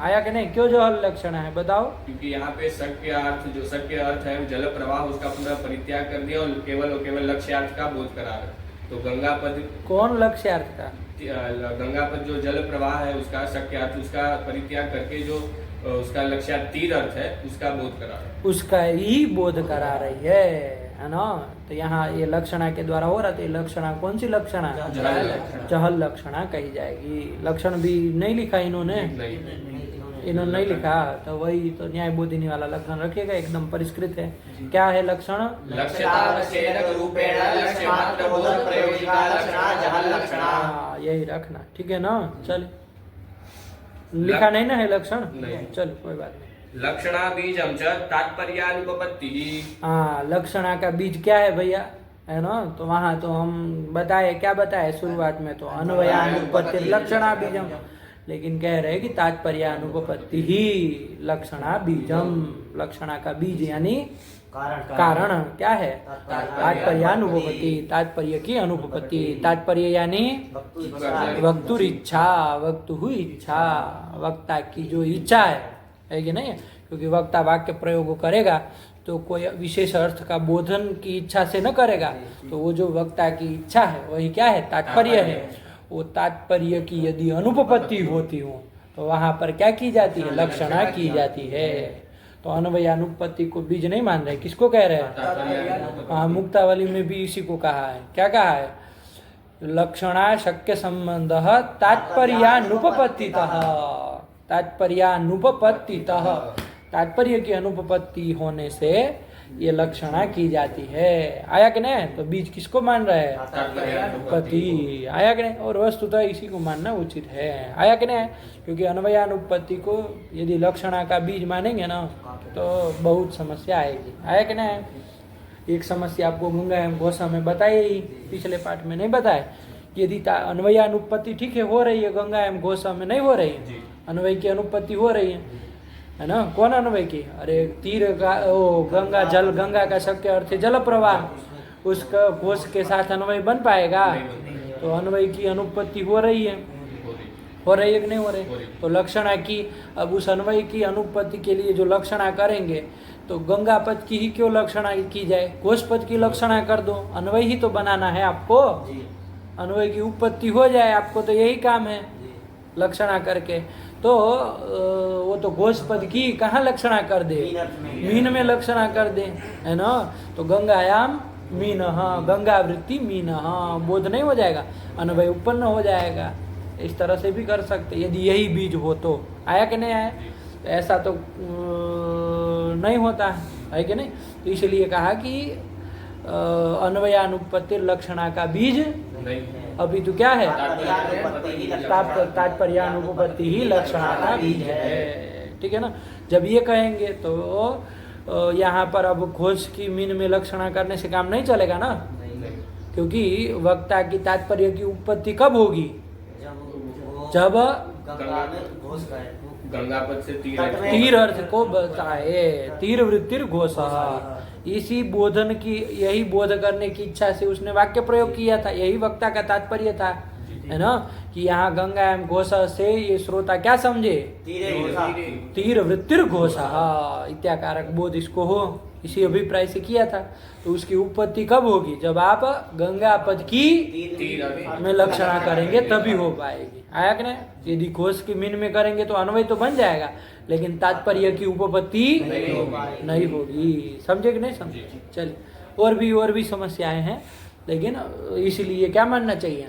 आया कि नहीं? क्यों जहल लक्षणा है बताओ?
क्योंकि यहाँ पे शक्य अर्थ, जो शक्य अर्थ है जल प्रवाह, उसका पूरा परित्याग कर दिया और केवल लक्ष्यार्थ का बोध करा रहे। तो गंगापद
कौन लक्ष्यार्थ का?
गंगापद जो जल प्रवाह है उसका शक्य अर्थ, उसका परित्याग करके जो उसका लक्ष्यार्थ तीर अर्थ है उसका बोध करा रहे,
उसका ही बोध करा रही है ना? तो यहाँ ये लक्षणा के द्वारा हो रहा, तो ये लक्षणा कौन सी लक्षणा? जहल लक्षणा कही जाएगी। लक्षण भी नहीं लिखा इन्होंने, इन्होंने नहीं लिखा, तो वही तो न्याय बोधिनी वाला लक्षण रखिएगा, एकदम परिष्कृत है। क्या है लक्षण? यही रखना, ठीक है ना? चल, लिखा नहीं ना है लक्षण? चल कोई बात नहीं।
लक्षणा बीजम च तात्पर्यानुपपत्ति।
हाँ, लक्षणा का बीज क्या है भैया? है ना? तो वहाँ तो हम बताए, क्या बताए शुरुआत में? तो अन्वयानुपत्ति लक्षणा बीजम, लेकिन कह रहे कि तात्पर्यानुपपत्ति ही लक्षणा बीजम। लक्षणा का बीज यानी कारण क्या है? तात्पर्यानुपपत्ति, तात्पर्य की अनुपपत्ति। तात्पर्य यानी वक्तुर इच्छा, वक्तु इच्छा, वक्ता की जो इच्छा है कि नहीं? क्योंकि वक्ता वाक्य प्रयोग करेगा तो कोई विशेष अर्थ का बोधन की इच्छा से न करेगा, तो वो जो वक्ता की इच्छा है वही क्या है? तात्पर्य है। वो तात्पर्य की यदि अनुपपत्ति होती हो तो वहां पर क्या की जाती है? लक्षणा की जाती है। तो अन्वयानुपत्ति को बीज नहीं मान रहे, किसको कह रहे हैं? हाँ, मुक्तावली में भी इसी को कहा है। क्या कहा है? लक्षणा शक्य संबंध तात्पर्यानुपपत्तितः, तात्पर्यानुपपत्तितः, तात्पर्य की अनुपपत्ति होने से ये लक्षणा की जाती है। आया कि नहीं? तो बीज किसको मान रहे हैं? अनुपपत्ति। आया कि नहीं? और वस्तुतः इसी को मानना उचित है। आया कि नहीं? क्योंकि अन्वयानुपपत्ति को यदि लक्षणा का बीज मानेंगे ना तो बहुत समस्या आएगी। आया कि नहीं? एक समस्या आपको गंगा घोषा में बताई ही, पिछले पाठ में नहीं बताए। यदि अन्वयानुपपत्ति ठीक है हो रही है, गंगा एवं घोषा में नहीं हो रही है, अन्वय की अनुपपत्ति हो रही है ना? कौन अन्वय की? अरे तीर का, ओ गंगा जल, गंगा का शक्य अर्थ है जल प्रवाह, उसका घोष के साथ अन्वय बन पाएगा? तो अन्वय की अनुपपत्ति हो रही है, हो रही है कि नहीं हो रही? तो लक्षणा की, अब उस अन्वय की अनुपपत्ति के लिए जो लक्षणा करेंगे तो गंगा पद की ही क्यों लक्षणा की जाए? घोष पद की लक्षणा कर दो, अन्वय ही तो बनाना है आपको, अन्वय की उपपत्ति हो जाए आपको, तो यही काम है लक्षणा करके। तो वो तो घोष पद की कहाँ लक्षणा कर दे? मीन में लक्षणा कर दे, है ना? तो गंगायाम मीन, गंगा वृत्ति मीन, बोध नहीं हो जाएगा, अन्वय उत्पन्न हो जाएगा। इस तरह से भी कर सकते यदि यही बीज हो तो। आया कि नहीं आया? तो ऐसा तो नहीं होता है कि नहीं? तो इसलिए कहा कि अन्वयानुपपत्ति लक्षणा का बीज नहीं, अभी तो क्या है? तात्पर्यानुपपत्ति ही लक्षणा का बीज है। ठीक है ना? जब ये कहेंगे तो यहाँ पर अब घोष की मीन में लक्षणा करने से काम नहीं चलेगा ना, क्योंकि वक्ता की तात्पर्य की उत्पत्ति कब होगी? जब
गंगापद से
तीर अर्थ को बताए, तीर वृत्तिर घोष। इसी बोधन की, यही बोध करने की इच्छा से उसने वाक्य प्रयोग किया था, यही वक्ता का तात्पर्य था। है ना, कि यहाँ गंगा एवं घोषा से ये श्रोता क्या समझे,
तीरे घोषा
तीर वृत्तिर घोषा इत्याकारक बोध इसको हो, इसी अभिप्राय से किया था। तो उसकी उत्पत्ति कब होगी, जब आप गंगा पद की में लक्षणा करेंगे तभी हो पाएगी। आया कि नहीं? यदि घोष की मीन में करेंगे तो अन्वय तो बन जाएगा, लेकिन तात्पर्य की उपपत्ति नहीं होगी। समझे कि नहीं समझे? चलिए, और भी समस्याएं हैं, लेकिन इसीलिए क्या मानना चाहिए,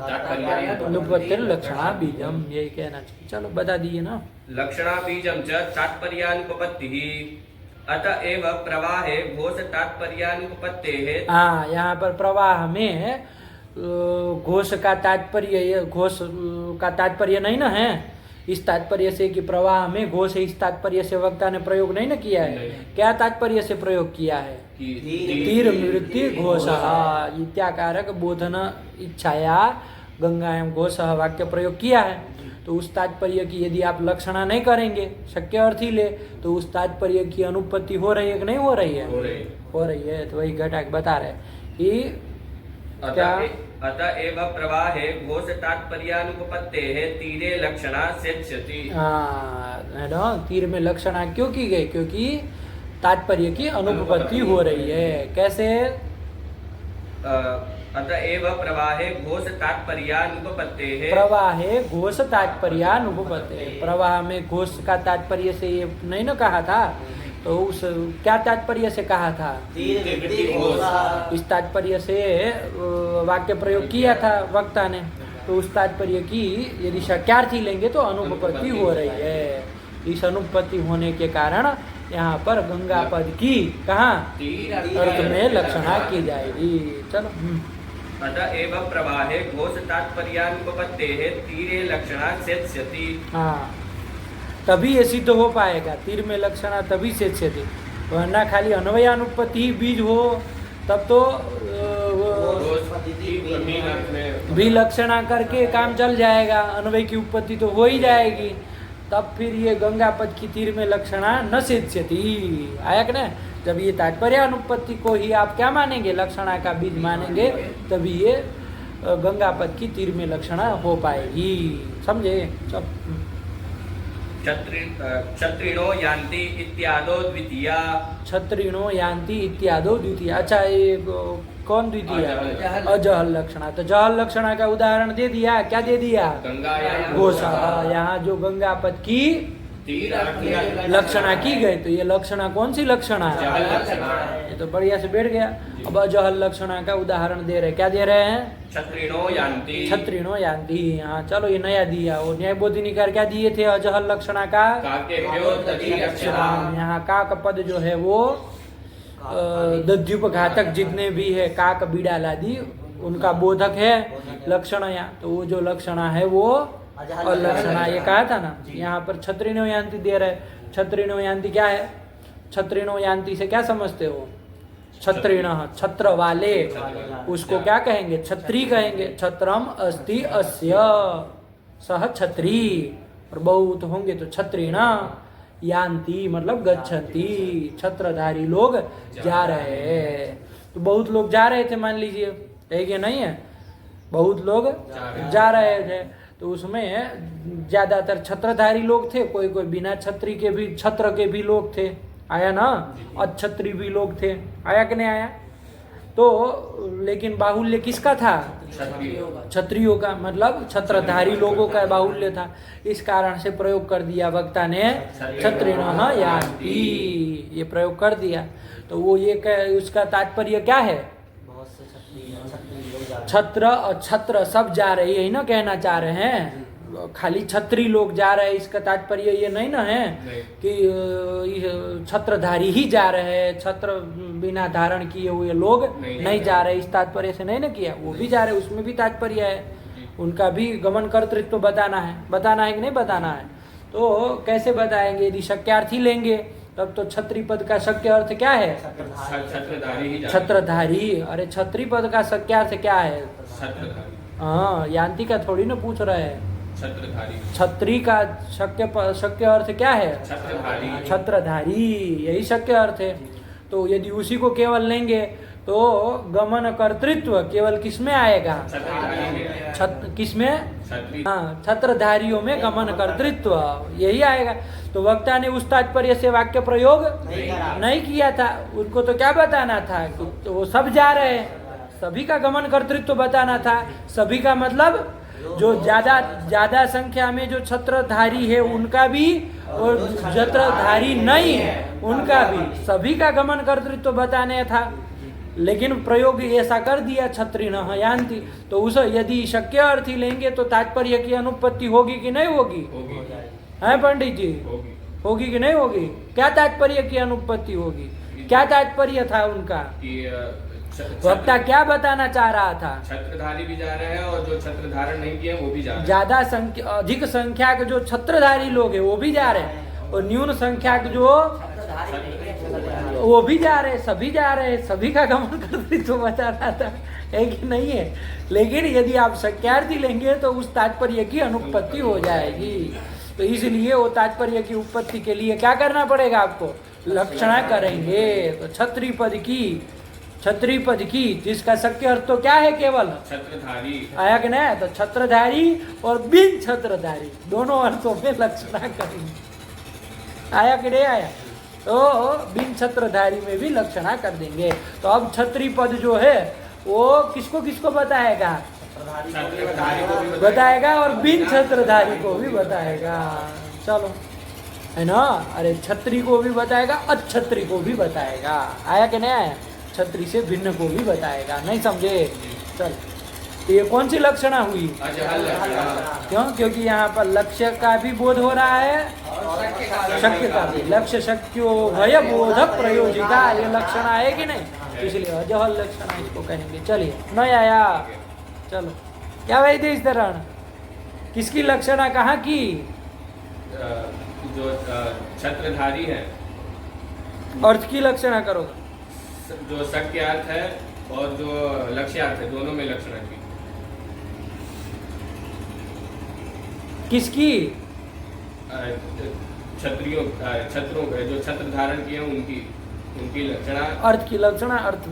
अनुपत्तिर लक्षणा बीजम, यही कहना चाहिए। चलो बता दिए ना।
लक्षणा बीजम च तात्पर्यानुपपत्तिः अतएव प्रवाहे घोष तात्पर्यानुपपत्तेः।
हाँ, यहाँ पर प्रवाह में घोष का तात्पर्य, घोष का तात्पर्य नहीं ना है, इस तात्पर्य से कि प्रवाह में घोष, इस तात्पर्य से वक्ता ने प्रयोग नहीं ना किया है। क्या तात्पर्य से प्रयोग किया है, तीर वृत्ति घोष इत्याकारक बोधन इच्छाया गंगा एवं घोष वाक्य प्रयोग किया है। तो उस तात्पर्य की यदि आप लक्षणा नहीं करेंगे, शक्य अर्थ ही ले, तो उस तात्पर्य की अनुपत्ति हो रही है कि नहीं हो रही है? हो रही है। तो वही घटाक बता रहे कि क्या,
अतएव प्रवाहे घोष तात्पर्यानुपपत्तेः तीरे लक्षणा सेत्स्यति।
है ना, तीर में लक्षणा क्यों की गई, क्योंकि तात्पर्य की अनुपपत्ति हो रही है। कैसे?
अतएव प्रवाहे घोष तात्पर्यानुपपत्तेः।
प्रवाहे घोष तात्पर्यानुपपत्तेः, प्रवाह में घोष का तात्पर्य से ये नहीं ना कहा था, तो उस क्या तात्पर्य से कहा था, इस तात्पर्य से वाक्य प्रयोग किया था वक्ता ने। तो उस तात्पर्य की यदि शक्यार्थी लेंगे तो अनुपपत्ति हो रही है। इस अनुपपत्ति होने के कारण यहाँ पर गंगा पद की कहाँ अर्थ में लक्षणा की जाएगी। चलो,
अतएव प्रवाहे घोष तात्पर्यानुपपत्तेः तीरे लक्षणा सेत्स्यति।
हाँ, तभी ये सिद्ध हो पाएगा, तीर में लक्षणा तभी सेत्स्यति, वरना खाली अन्वयानुपत्ति ही बीज हो तब तो भी लक्षणा करके काम चल जाएगा, अन्वय की उत्पत्ति तो हो ही जाएगी, तब फिर ये गंगा पद की तीर में लक्षणा न सेत्स्यति। आया कि नहीं? जब ये तात्पर्य अनुपत्ति को ही आप क्या मानेंगे, लक्षणा का बीज मानेंगे, तभी ये गंगा पद की तीर में लक्षणा हो पाएगी। समझे? सब
क्षत्रिणो यान्ति इत्यादो द्वितीया।
क्षत्रिणो यान्ति इत्यादो द्वितीया। अच्छा, ये कौन द्वितीया? अजहल लक्षणा। तो जहल लक्षणा का उदाहरण दे दिया, क्या दे दिया, घोषा। यहाँ जो गंगा पद की लक्षणा की गई, तो ये लक्षणा कौन सी लक्षणा है, ये तो बढ़िया से बैठ गया। अब अजहल लक्षणा का उदाहरण दे रहे, क्या दे रहे हैं,
क्षत्रिणो यान्ति।
क्षत्रिणो यान्ति। हाँ चलो, ये नया दिया। वो न्याय बोधिनिकार क्या दिए थे अजहल लक्षणा का, यहाँ का पद जो है वो दध्युपघातक जितने भी है, काक बीड़ा आदि उनका बोधक है लक्षण। यहाँ तो वो जो लक्षणा है वो लक्षणा, ये कहा था ना। यहाँ पर क्षत्रिणो यान्ति दे रहे। क्षत्रिणो यान्ति क्या है, क्षत्रिणो यान्ति से क्या समझते हो, क्षत्रिण, छत्र वाले, उसको क्या कहेंगे, छत्री कहेंगे। छत्रम अस्ति अस्य सह छत्री, और बहुत होंगे तो छत्रिण यान्ति मतलब गच्छन्ति, छत्रधारी लोग जा रहे हैं। तो बहुत लोग जा रहे थे, मान लीजिए, है कि नहीं है, बहुत लोग जा रहे थे, तो उसमें ज्यादातर छत्रधारी लोग थे, कोई कोई बिना छत्री के भी, छत्र के भी लोग थे, आया ना, अछत्री भी लोग थे, आया कि नहीं आया। तो लेकिन बाहुल्य किसका था, क्षत्रियों का, मतलब छत्रधारी लोगों का बाहुल्य था। इस कारण से प्रयोग कर दिया वक्ता ने क्षत्रिणः यान्ति, ये प्रयोग कर दिया। तो वो ये उसका तात्पर्य क्या है, छत्र और छत्र सब जा रहे, यही ना कहना चाह रहे हैं, खाली छत्री लोग जा रहे हैं, इसका तात्पर्य ये नहीं ना है कि छत्रधारी ही जा रहे हैं, छत्र बिना धारण किए हुए लोग नहीं जा रहे, इस तात्पर्य से नहीं ना किया, वो भी जा रहे, उसमें भी तात्पर्य है, उनका भी गमन कर्तृत्व बताना है कि नहीं बताना है। तो कैसे बताएंगे, यदि शक्यार्थी लेंगे तब तो छत्री पद का शक्य अर्थ क्या है, छत्रधारी। अरे छत्री पद का शक्य अर्थ क्या है, हाँ, यान्ति का थोड़ी ना पूछ रहे हैं, छत्री का शक्य अर्थ क्या है, छत्रधारी, यही शक्य अर्थ है। तो यदि उसी को केवल लेंगे तो गमन कर्तृत्व केवल किसमें आएगा?
छत्रधारी में।
किसमें?
छत्री।
हाँ, छत्रधारियों में गमन कर्तृत्व यही आएगा। तो वक्ता ने उस तात्पर्य से वाक्य प्रयोग नहीं किया था। उनको तो क्या बताना था? तो वो सब जा रहे हैं, सभी का गमन कर्तृत्व बताना था। सभी का मतलब जो ज्यादा संख्या में जो छत्रधारी है उनका भी, और छत्रधारी नहीं है उनका भी, सभी का गमन कर्तृत्व बताने था। लेकिन प्रयोग ऐसा कर दिया छत्रिणः यान्ति। तो उस यदि शक्य अर्थी लेंगे तो तात्पर्य की अनुपत्ति होगी कि नहीं होगी?
होगी।
है पंडित जी?
होगी।
होगी कि नहीं होगी? क्या तात्पर्य की अनुपत्ति होगी? क्या तात्पर्य था उनका?
कि
वक्ता क्या बताना चाह रहा था?
छत्रधारी भी जा रहे हैं और जो छत्र धारण नहीं किए वो भी जा रहे हैं।
ज्यादा संख्या, अधिक संख्या के जो छत्रधारी लोग हैं वो भी जा रहे हैं, और न्यून संख्या के जो वो भी जा रहे हैं, सभी जा रहे हैं, सभी का गमन कर्तृत्व बताना था, है कि नहीं है? लेकिन यदि आप शक्यार्थी लेंगे तो उस तात्पर्य की अनुपत्ति हो जाएगी। तो इसलिए वो तात्पर्य की उत्पत्ति के लिए क्या करना पड़ेगा आपको? लक्षणा करेंगे। तो छत्री पद की जिसका शक्य अर्थ तो क्या है? केवल
छत्रधारी
आया कि नहीं? तो छत्रधारी और बिन छत्रधारी दोनों अर्थों में लक्षणा करेंगे। आया कि नहीं आया? तो बिन छत्रधारी में भी लक्षणा कर देंगे। तो अब छत्री पद जो है वो किसको किसको बताएगा?
छत्रधारी को भी
बताएगा और बिन छत्रधारी को भी बताएगा। चलो, है ना? अरे छत्री को भी बताएगा, अछत्री को भी बताएगा। आया कि नहीं आया? छत्री से भिन्न को भी बताएगा। नहीं समझे? चल, तो ये कौन सी लक्षणा हुई?
अजहल लक्षणा।
क्यों? क्योंकि यहाँ पर लक्ष्य का भी बोध हो रहा है, शक्य का भी। लक्ष्य शक्यो भय बोधक प्रयोजिका, ये लक्षणा है कि नहीं? इसलिए अजहल लक्षणा इसको कहेंगे। चलिए, नहीं आया? चलो, क्या वही थे इस तरह? किसकी लक्षणा कहाँ की?
जो छत्रधारी है,
अर्थ की लक्षणा करो।
जो शक्य अर्थ है और जो लक्ष्यार्थ है, दोनों में लक्षणा की।
किसकी?
छत्रों जो छत्र धारण किए उनकी लक्षणा।
अर्थ की लक्षणा। अर्थ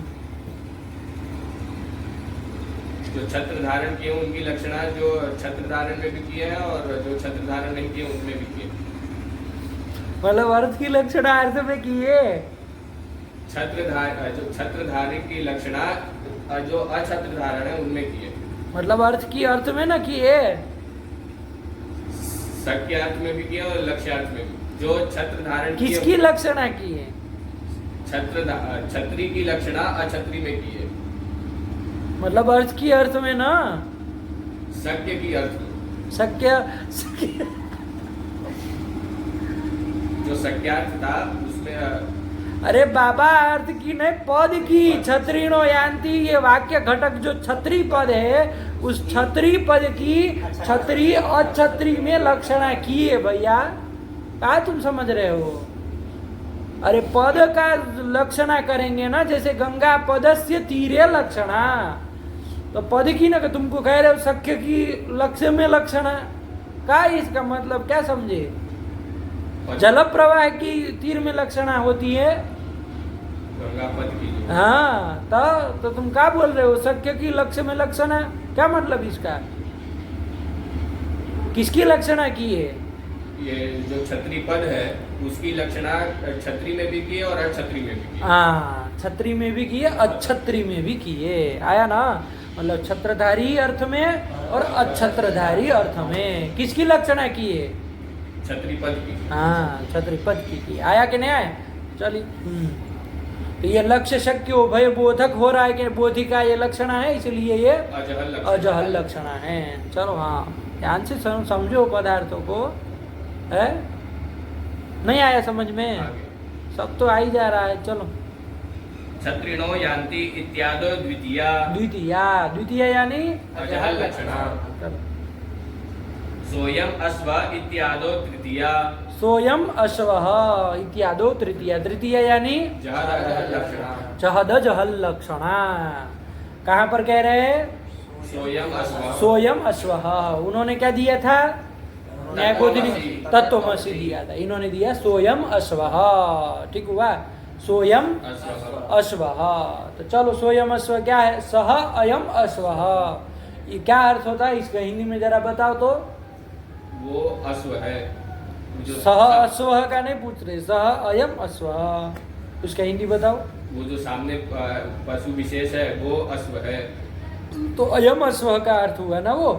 जो छत्र धारण किए उनकी लक्षणा, जो छत्र धारण में भी किए हैं और जो छत्र धारण नहीं किए उनमें भी किए।
मतलब अर्थ की लक्षणा अर्थ में किए।
जो छत्रधारी की लक्षणा जो अछत्र धारण है उनमें किए।
मतलब अर्थ की अर्थ में ना किए,
शक्य अर्थ में भी किए और लक्ष्यार्थ में भी। जो छत्र धारण
किसकी लक्षणा की है?
छत्री की लक्षणा अछत्री में की है।
मतलब अर्थ की अर्थ में ना,
शक्य की अर्थ में।
शक्य
जो शक्यार्थ था उसमें।
अरे बाबा, अर्थ की नहीं, पद की। छत्रिणो यान्ति, ये वाक्य घटक जो छत्री पद है, उस छत्री पद की छत्री अछत्री में लक्षणा की है भैया। क्या तुम समझ रहे हो? अरे पद का लक्षणा करेंगे ना, जैसे गंगा पदस्य तीरे लक्षणा। तो पद की ना, तुमको कह रहे हो शक्य की लक्ष्य में लक्षणा। क्या इसका मतलब क्या समझे? जल प्रवाह की तीर में लक्षणा होती है।
गंगा पद की।
हाँ, तो तुम क्या बोल रहे हो? शक्य की लक्ष्य में लक्षणा, क्या मतलब इसका? किसकी लक्षणा की है?
ये जो छत्री पद है उसकी लक्षणा छत्री में भी की है और अछत्री में भी की।
हाँ, छत्री में भी की है, अछत्री में भी की है। आया ना? मतलब छत्रधारी अर्थ में और अछत्रधारी अर्थ में किसकी लक्षणा की है?
छत्री पद की।
हाँ, छत्री पद की। आया कि नहीं आया? चलिए, तो ये लक्ष्य शक्य उभय बोधक हो रहा है कि बोधिका ये लक्षणा है, इसलिए ये अजहल लक्षणा है। चलो, हाँ, ध्यान से समझो पदार्थों को। है नहीं आया समझ में? सब तो आ ही जा रहा है। चलो,
छत्रिणो यान्ति इत्यादो
द्वितीया यानी
अजहल लक्षणा। सोयम अश्व इत्यादो तृतीया।
सोयम अश्वः इत्यादो तृतीया। तृतीया यानी
जहद लक्षणा।
जहद जहल लक्षणा। कहाँ पर कह रहे हैं?
सोयम अश्व।
सोयम अश्वः। उन्होंने क्या दिया था? न्यायबोधिनी तत्वमसि दिया था। इन्होंने दिया सोयम अश्वः। ठीक हुआ? सोयम
अश्वः।
अश्व। तो चलो सोयम अश्व क्या है? सह अयम अश्व। ये क्या अर्थ होता है इसका हिंदी में जरा बताओ तो।
वो अश्व है जो
सह अश्व का नहीं पूछ रहे, सह अयम अश्व, उसका हिंदी बताओ।
वो जो सामने पशु विशेष है वो अश्व है।
तो अयम अश्व का अर्थ हुआ ना वो,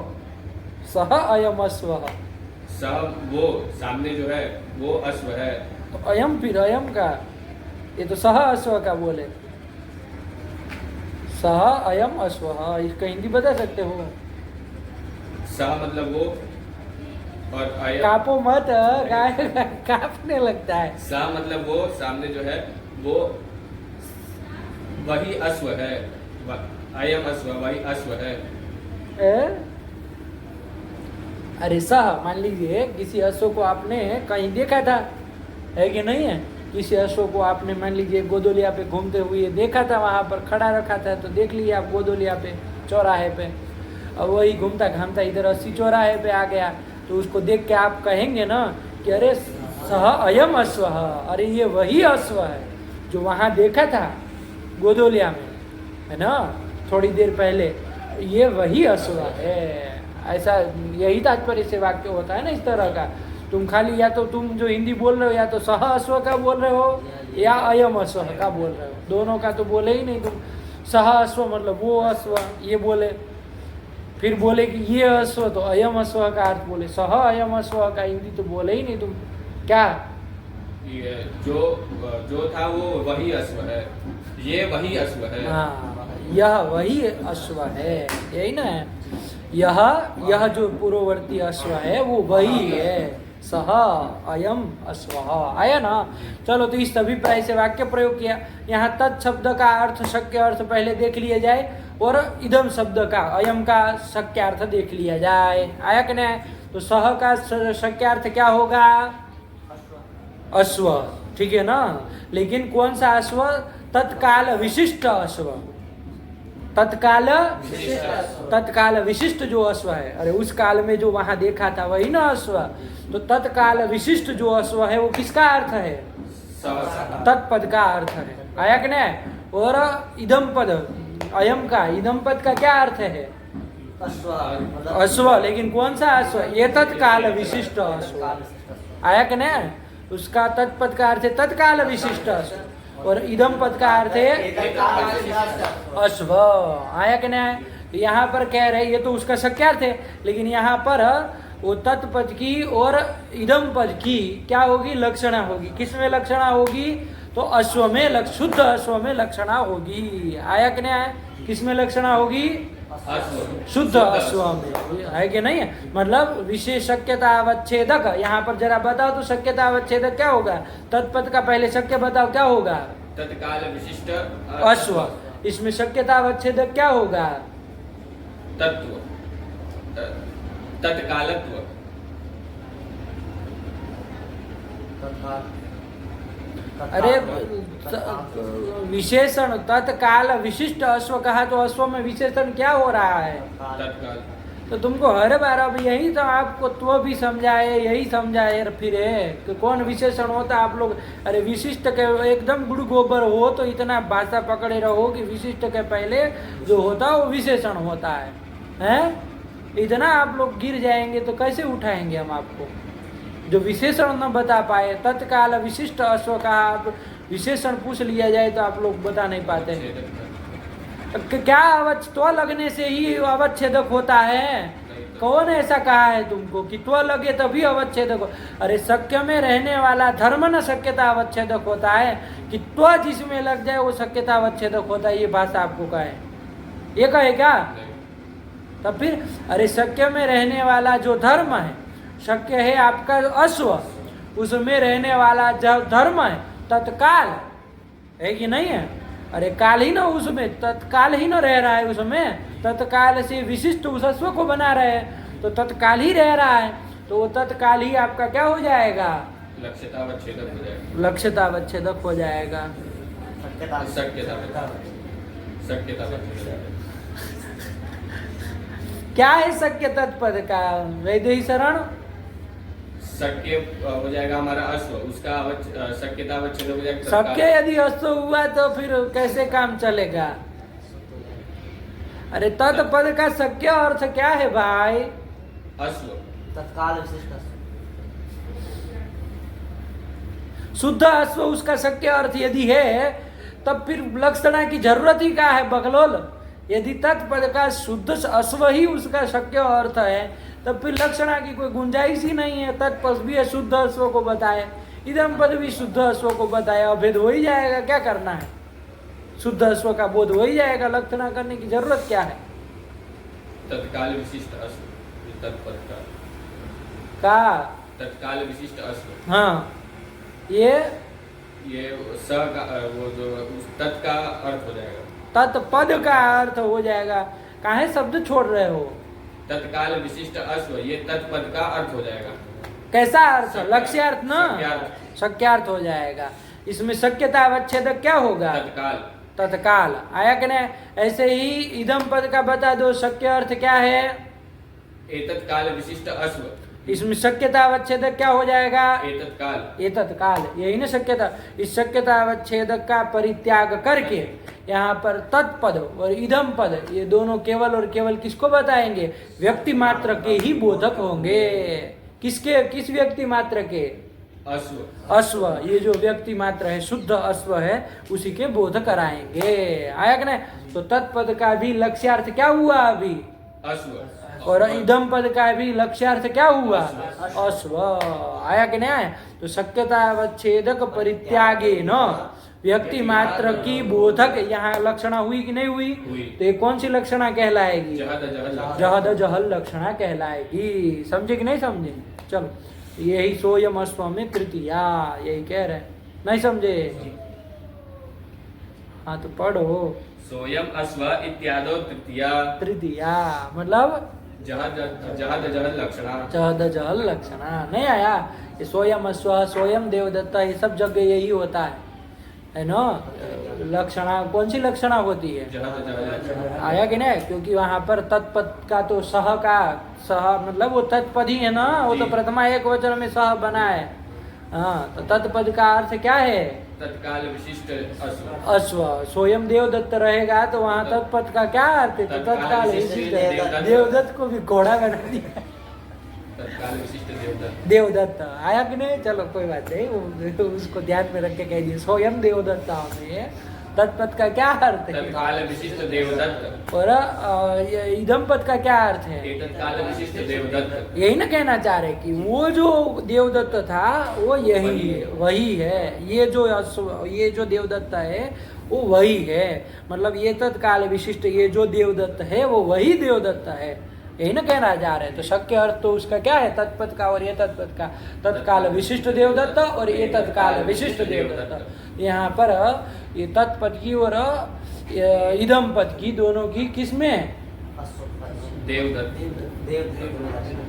सह अयम अश्व।
सब वो सामने जो है वो अश्व है।
तो अयम फिर अयम का, ये तो सह अश्व का बोले, सह अयम अश्व। इसका हिंदी बता सकते हो?
सह मतलब वो और अयम
कापो मत, कांपने लगता है।
सह मतलब वो सामने जो है वो वही अश्व है। अयम अश्व वही अश्व है।
ए? अरे सह, मान लीजिए किसी अश्व को आपने कहीं देखा था, है कि नहीं है? किसी अश्व को आपने मान लीजिए गोदोलिया पे घूमते हुए देखा था, वहां पर खड़ा रखा था, तो देख लिया आप गोदोलिया पे चौराहे पे। अब वही घूमता घामता इधर 80 चौराहे पे आ गया, तो उसको देख के आप कहेंगे ना कि अरे सह अयम अश्व, अरे ये वही अश्व है जो वहां देखा था गोदोलिया में, है ना, थोड़ी देर पहले, ये वही अश्व है। ऐसा यही तात्पर्य से वाक्य होता है ना इस तरह का। तुम खाली या तो तुम जो हिंदी बोल रहे हो या तो सह अश्व का बोल रहे हो या अयम अश्व का बोल रहे हो, दोनों का तो बोले ही नहीं तुम। सह अश्व मतलब वो अश्व ये बोले, फिर बोले कि ये अश्व, तो अयम अश्व का अर्थ बोले, सह अयम अश्व का हिंदी तो बोले ही नहीं तुम। क्या
ये जो था वो वही अश्व है, ये वही अश्व है।
हाँ, यह वही अश्व है, यही ना है। यह जो पूर्ववर्ती अश्व है वो वही है, सह अयम अश्व, आया ना। चलो, तो इस अभिप्राय से वाक्य प्रयोग किया। यहाँ तत् शब्द का अर्थ, शक्य अर्थ पहले देख लिया जाए, और इदम शब्द का, अयम का शक्य अर्थ देख लिया जाए, आया कि नहीं? तो सह का शक्य अर्थ क्या होगा? अश्व, ठीक है ना। लेकिन कौन सा अश्व? तत्काल विशिष्ट अश्व, तत्काल विशिष्ट जो अश्व है। अरे उस काल में जो वहां देखा था वही ना अश्व। तो तत्काल विशिष्ट जो अश्व है वो किसका अर्थ है? तत्पद का अर्थ है, आया कि नहीं? और इदम पद, अयम का, इदम पद का क्या अर्थ है? अश्व। लेकिन कौन सा अश्व? ये तत्काल विशिष्ट अश्व, आया कि नहीं? उसका तत्पद का अर्थ है तत्काल विशिष्ट अश्व, और इदम पद का अर्थ है अश्व, आया कि नहीं? यहाँ पर कह रहे, ये तो उसका शक्यार्थ है, लेकिन यहाँ पर वो तत्पद की और इदम पद की क्या होगी? लक्षणा होगी। किसमें लक्षणा होगी? तो अश्व में, शुद्ध अश्व में लक्षणा होगी, आया कि नहीं आया? किसमें लक्षणा होगी? शुद्ध अश्व में, है कि नहीं है? मतलब विशेष शक्यता अवच्छेदक। यहाँ पर जरा बताओ तो शक्यता अवच्छेदक क्या होगा? तत्पद का पहले शक्य बताओ क्या होगा?
तत्काल विशिष्ट
अश्व। इसमें शक्यता अवच्छेदक क्या होगा?
तत्व, तत्कालत्व।
अरे विशेषण, तत्काल विशिष्ट अश्व कहा तो अश्व में विशेषण क्या हो रहा है?
तत्काल।
तो तुमको हर बार अब यही तो आपको तो भी समझाए, यही समझाए फिर कि कौन विशेषण होता है। आप लोग अरे विशिष्ट के एकदम गुड़ गोबर हो तो इतना भाषा पकड़े रहो कि विशिष्ट के पहले जो होता है वो विशेषण होता है, हैं? इतना आप लोग गिर जाएंगे तो कैसे उठाएंगे हम आपको? जो विशेषण न बता पाए, तत्काल विशिष्ट अश्व का आप विशेषण पूछ लिया जाए तो आप लोग बता नहीं पाते हैं। क्या त्व लगने से ही अवच्छेदक होता है? कौन ऐसा कहा है तुमको कि त्व लगे तभी अवच्छेदक हो? अरे शक्य में रहने वाला धर्म न शक्यता अवच्छेदक होता है, कि त्व जिसमें लग जाए वो शक्यता अवच्छेदक होता है। ये भाषा आपको कहे, ये कहे क्या? तब फिर अरे शक्य में रहने वाला जो धर्म है, शक्य है आपका अश्व, उसमें रहने वाला जो धर्म है तत्काल, है कि नहीं है? अरे काल ही ना, उसमें तत्काल ही ना रह रहा है, उसमें तत्काल से विशिष्ट उस अश्व को बना रहे हैं, तो तत्काल ही रह रहा है, तो वो तत्काल ही आपका क्या हो जाएगा?
लक्ष्यतावच्छेदक हो जाएगा।
लक्ष्यतावच्छेदक हो जाएगा। क्या है शक्य तत्पद का? वैदेही शरण
शक्य हो जाएगा हमारा अश्व, उसका शक्यता अवच्छेद हो जाएगा तत्काल।
शक्य यदि अश्व हुआ तो फिर कैसे काम चलेगा? अरे तत्पद का शक्य अर्थ क्या है भाई?
अश्व
तत्काल विशिष्ट अश्व।
शुद्ध अश्व उसका शक्य अर्थ यदि है तब फिर लक्षणा की जरूरत ही क्या है बगलोल? यदि तत्पद का शुद्ध अश्व ही उसका शक्य अर्थ है तब फिर लक्षणा की कोई गुंजाइश ही नहीं है। तत्पद भी शुद्ध अश्व को बताए, इदम पद भी शुद्ध अश्व को बताए, अभेद हो ही जाएगा। क्या करना है? शुद्ध अश्व का बोध हो ही जाएगा, लक्षणा करने की जरूरत क्या है?
तत्काल विशिष्ट अश्व, तत्पद
का
तत्काल विशिष्ट अश्व।
हाँ, ये
स का वो जो उस तत् का अर्थ हो जाएगा,
तत्पद का अर्थ हो जाएगा। काहे शब्द छोड़ रहे हो?
तत्काल विशिष्ट अश्व, ये तत्पद का अर्थ हो जाएगा।
कैसा अर्थ? लक्ष्यार्थ ना,
शक्यार्थ।
शक्यार्थ हो जाएगा। इसमें शक्यता अवच्छेद क्या होगा?
तत्काल।
तत्काल आया कि नहीं? ऐसे ही इदम पद का बता दो, शक्य अर्थ क्या है?
एतत्काल विशिष्ट अश्व,
इसमें शक्यता अवच्छेद क्या हो जाएगा?
एतत्काल।
ये तत्काल, यही ना शक्यता। इस शक्यता अवच्छेद का परित्याग करके यहाँ पर तत्पद और इदम पद ये दोनों केवल और केवल किसको बताएंगे? व्यक्ति मात्र के ही बोधक होंगे। किसके? किस व्यक्ति मात्र के?
अश्व।
अश्व, ये जो व्यक्ति मात्र है, शुद्ध अश्व है, उसी के बोध कराएंगे। आया कि नहीं? तो तत्पद का भी लक्ष्यार्थ क्या हुआ अभी?
अश्व।
और इदम पद का भी लक्ष्यार्थ क्या हुआ? अश्व। आया कि नहीं आया? तो शक्यता अवच्छेदक परित्यागे न व्यक्ति मात्र की बोधक यहाँ लक्षणा हुई कि नहीं हुई? तो ये कौन सी लक्षणा कहलाएगी? जहद जहल लक्षणा कहलाएगी। समझे कि नहीं समझे? चलो, यही सोयम अश्व में तृतीया, यही कह रहे हैं। नहीं समझे? हाँ तो पढ़ो।
सोयम अश्व इत्यादो तृतीया।
तृतीया मतलब
जहद जहल लक्षणा।
जहद जहल लक्षणा नहीं आया? ये सोयम अश्व, सोयम देवदत्ता, ये सब जगह यही होता है ना? लक्षणा कौन सी लक्षणा होती है?
जहद जहल लक्षणा।
आया कि नहीं? क्योंकि वहां पर तत्पद का तो सह का सह मतलब वो तत्पद ही है ना, वो तो प्रथमा एक वचन में सह बना है। हाँ, तो तत्पद का अर्थ क्या है?
तत्काल विशिष्ट अश्व।
अश्व। सोयम देवदत्त रहेगा तो वहाँ तत्पद का क्या अर्थ है? तो तत्काल विशिष्ट देवदत्त को भी घोड़ा बना दिया।
तत्काल विशिष्ट देवदत्त।
देवदत्त आया कि नहीं? चलो कोई बात नहीं, उसको ध्यान में रख के कह दिए। सोयम देवदत्ता में तत्पद का क्या अर्थ है?
तत्काल विशिष्ट देवदत्त।
और इदम पद का क्या अर्थ है?
तत्काल विशिष्ट देवदत्त।
यही ना कहना चाह रहे कि वो जो देवदत्त था वो यही है, वही है। ये जो देवदत्त है वो वही है। मतलब ये तत्काल विशिष्ट ये जो देवदत्त है वो वही देवदत्त है, यही ना कहना जा रहे हैं। तो शक्य अर्थ तो उसका क्या है? तत्पद का और ये तत्पद का। तत्काल विशिष्ट देवदत्त और ये तत्काल विशिष्ट देवदत्त। यहाँ पर ये तत्पद की और इदम पद की, दोनों की किसमें?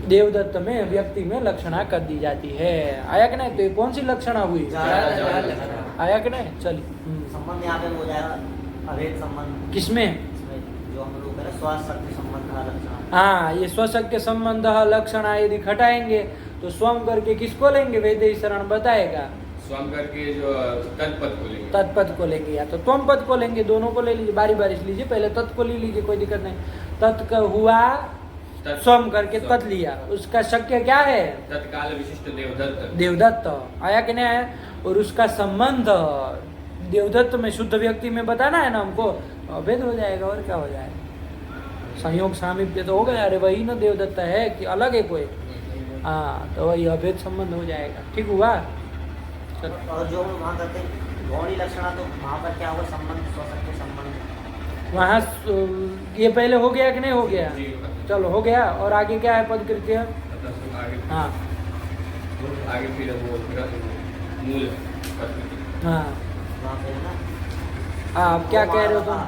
देवदत्त में व्यक्ति में लक्षणा कर दी जाती है। आया कि नहीं? तो ये कौन सी लक्षणा हुई? आया कि नहीं? चलिए,
संबंध यहाँ पे हो जाएगा अभेद संबंध।
किसमें?
जो हम लोग करें स्वशक्ति संबंध लक्षण।
हाँ, ये स्वशक्य संबंध लक्षणा यदि घटाएंगे तो स्वम करके किसको लेंगे? वेद शरण बताएगा।
स्वम करके जो तत्पद को लेंगे।
तत्पद को लेंगे या तो त्वम पद को लेंगे, दोनों को ले लीजिए, बारी बारी से लीजिए। पहले तत् को ले लीजिए, कोई दिक्कत नहीं। तत् हुआ, स्वम करके तत् लिया, उसका शक्य क्या है?
तत्काल विशिष्ट देवदत्त।
देवदत्त। आया कि नहीं आया? और उसका संबंध देवदत्त में शुद्ध व्यक्ति में बताना है ना हमको, अभेद हो जाएगा। और क्या हो जाएगा? संयोग सामीप्य तो हो गया। अरे वही ना देवदत्त है कि अलग है कोई? हाँ, तो वही अभेद संबंध हो जाएगा। ठीक हुआ?
और जो हम वहाँ करते हैं गौणी लक्षणा, तो वहाँ पर क्या होगा? संबंध, स्वशक्ति संबंध।
वहाँ ये पहले हो गया कि नहीं हो गया?
जी।
चलो हो गया। और आगे क्या है? पद कृत्य।
आगे
हाँ
आगे फिर वो मूल।
हाँ
वहाँ पे है ना।
आप क्या कह रहे हो तुम?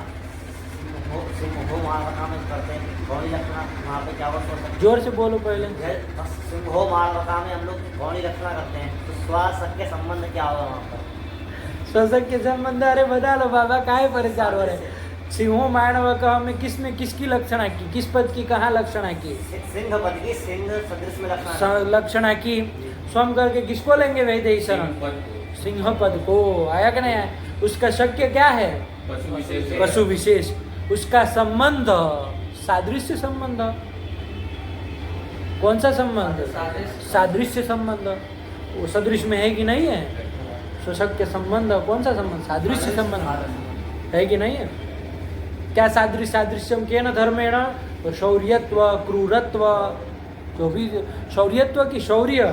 करते हैं गौणी लक्षणा, वहाँ पे क्या होगा? स्वशक्ति।
जोर से बोलो पहले।
सिंहो मालवका में हम लोग गौणी लक्षणा करते हैं, तो स्वशक्ति संबंध क्या होगा वहाँ पर?
स्वशक्ति के संबंध? अरे बता लो बाबा, काहे परेशान हो रहे? सिंहो मानवका में किसमें किसकी लक्षणा की? किस पद की कहाँ लक्षणा की?
सिंह पद की, सिंह सदृश में लक्षणा
लक्षणा की। स्वम करके किसको लेंगे वैदेही शरण?
पद को,
सिंह पद को। आया कि नहीं आया? उसका शक्य क्या है?
पशु विशेष,
पशु विशेष। उसका संबंध सादृश्य संबंध। कौन सा संबंध? सादृश्य संबंध। वो सदृश में है कि नहीं है? शक्य संबंध कौन सा संबंध? सादृश्य संबंध है कि नहीं है? क्या सादृश्य? सादृश्यम के न धर्मेण, तो शौर्यत्व, क्रूरत्व, जो भी शौर्यत्व की शौर्य,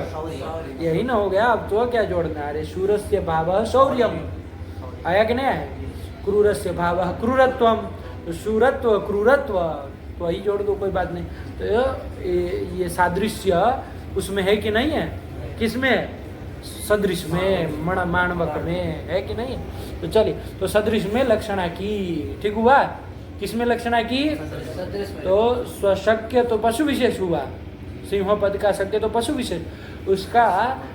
यही ना हो गया। अब तो क्या जोड़ना है? अरे शूरस्य भावः शौर्यम, आया कि नहीं आया? क्रूरस्य भावः क्रूरत्वम, तो शूरत्व क्रूरत्व, तो वही जोड़ दो, कोई बात नहीं। तो ये सादृश्य उसमें है कि नहीं है? किसमें है? सदृश में, माणवक में है कि नहीं? तो चलिए, तो सदृश में लक्षणा की, ठीक हुआ? किसमें लक्षणा की? तो स्वशक्य तो पशु विशेष हुआ, सिंह पद का शक्य तो पशु विशेष, उसका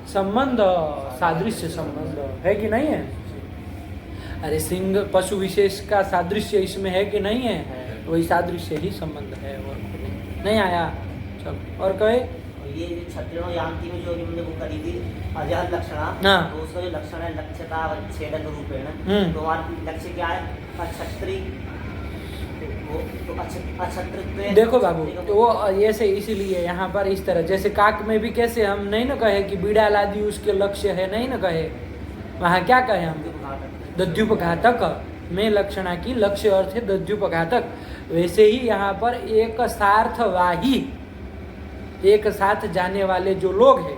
संबंध सादृश्य संबंध है कि नहीं है? अरे सिंह पशु विशेष का सादृश्य इसमें है कि नहीं है? वही सादृश्य ही संबंध है, और नहीं आया? चलो और कहे
ये क्षत्रियों यांति में जो अभी हमने वो करी थी अजह लक्षणा,
हाँ।
तो उसका जो लक्षण है लक्ष्यता छेदक रूपेण, तो हमारा लक्ष्य क्या है? अक्षत्री, तो अक्षत्रित्व।
देखो बाबू, तो वो ऐसे इसीलिए यहाँ पर इस तरह, जैसे काक में भी कैसे हम नहीं ना कहे कि बीड़ा लादी उसके लक्ष्य है, नहीं ना कहे, वहाँ क्या कहे हम? दद्युपघातक में लक्षणा की लक्ष्य अर्थ है दद्युपघातक। वैसे ही यहाँ पर एक सार्थवाही, एक साथ जाने वाले जो लोग हैं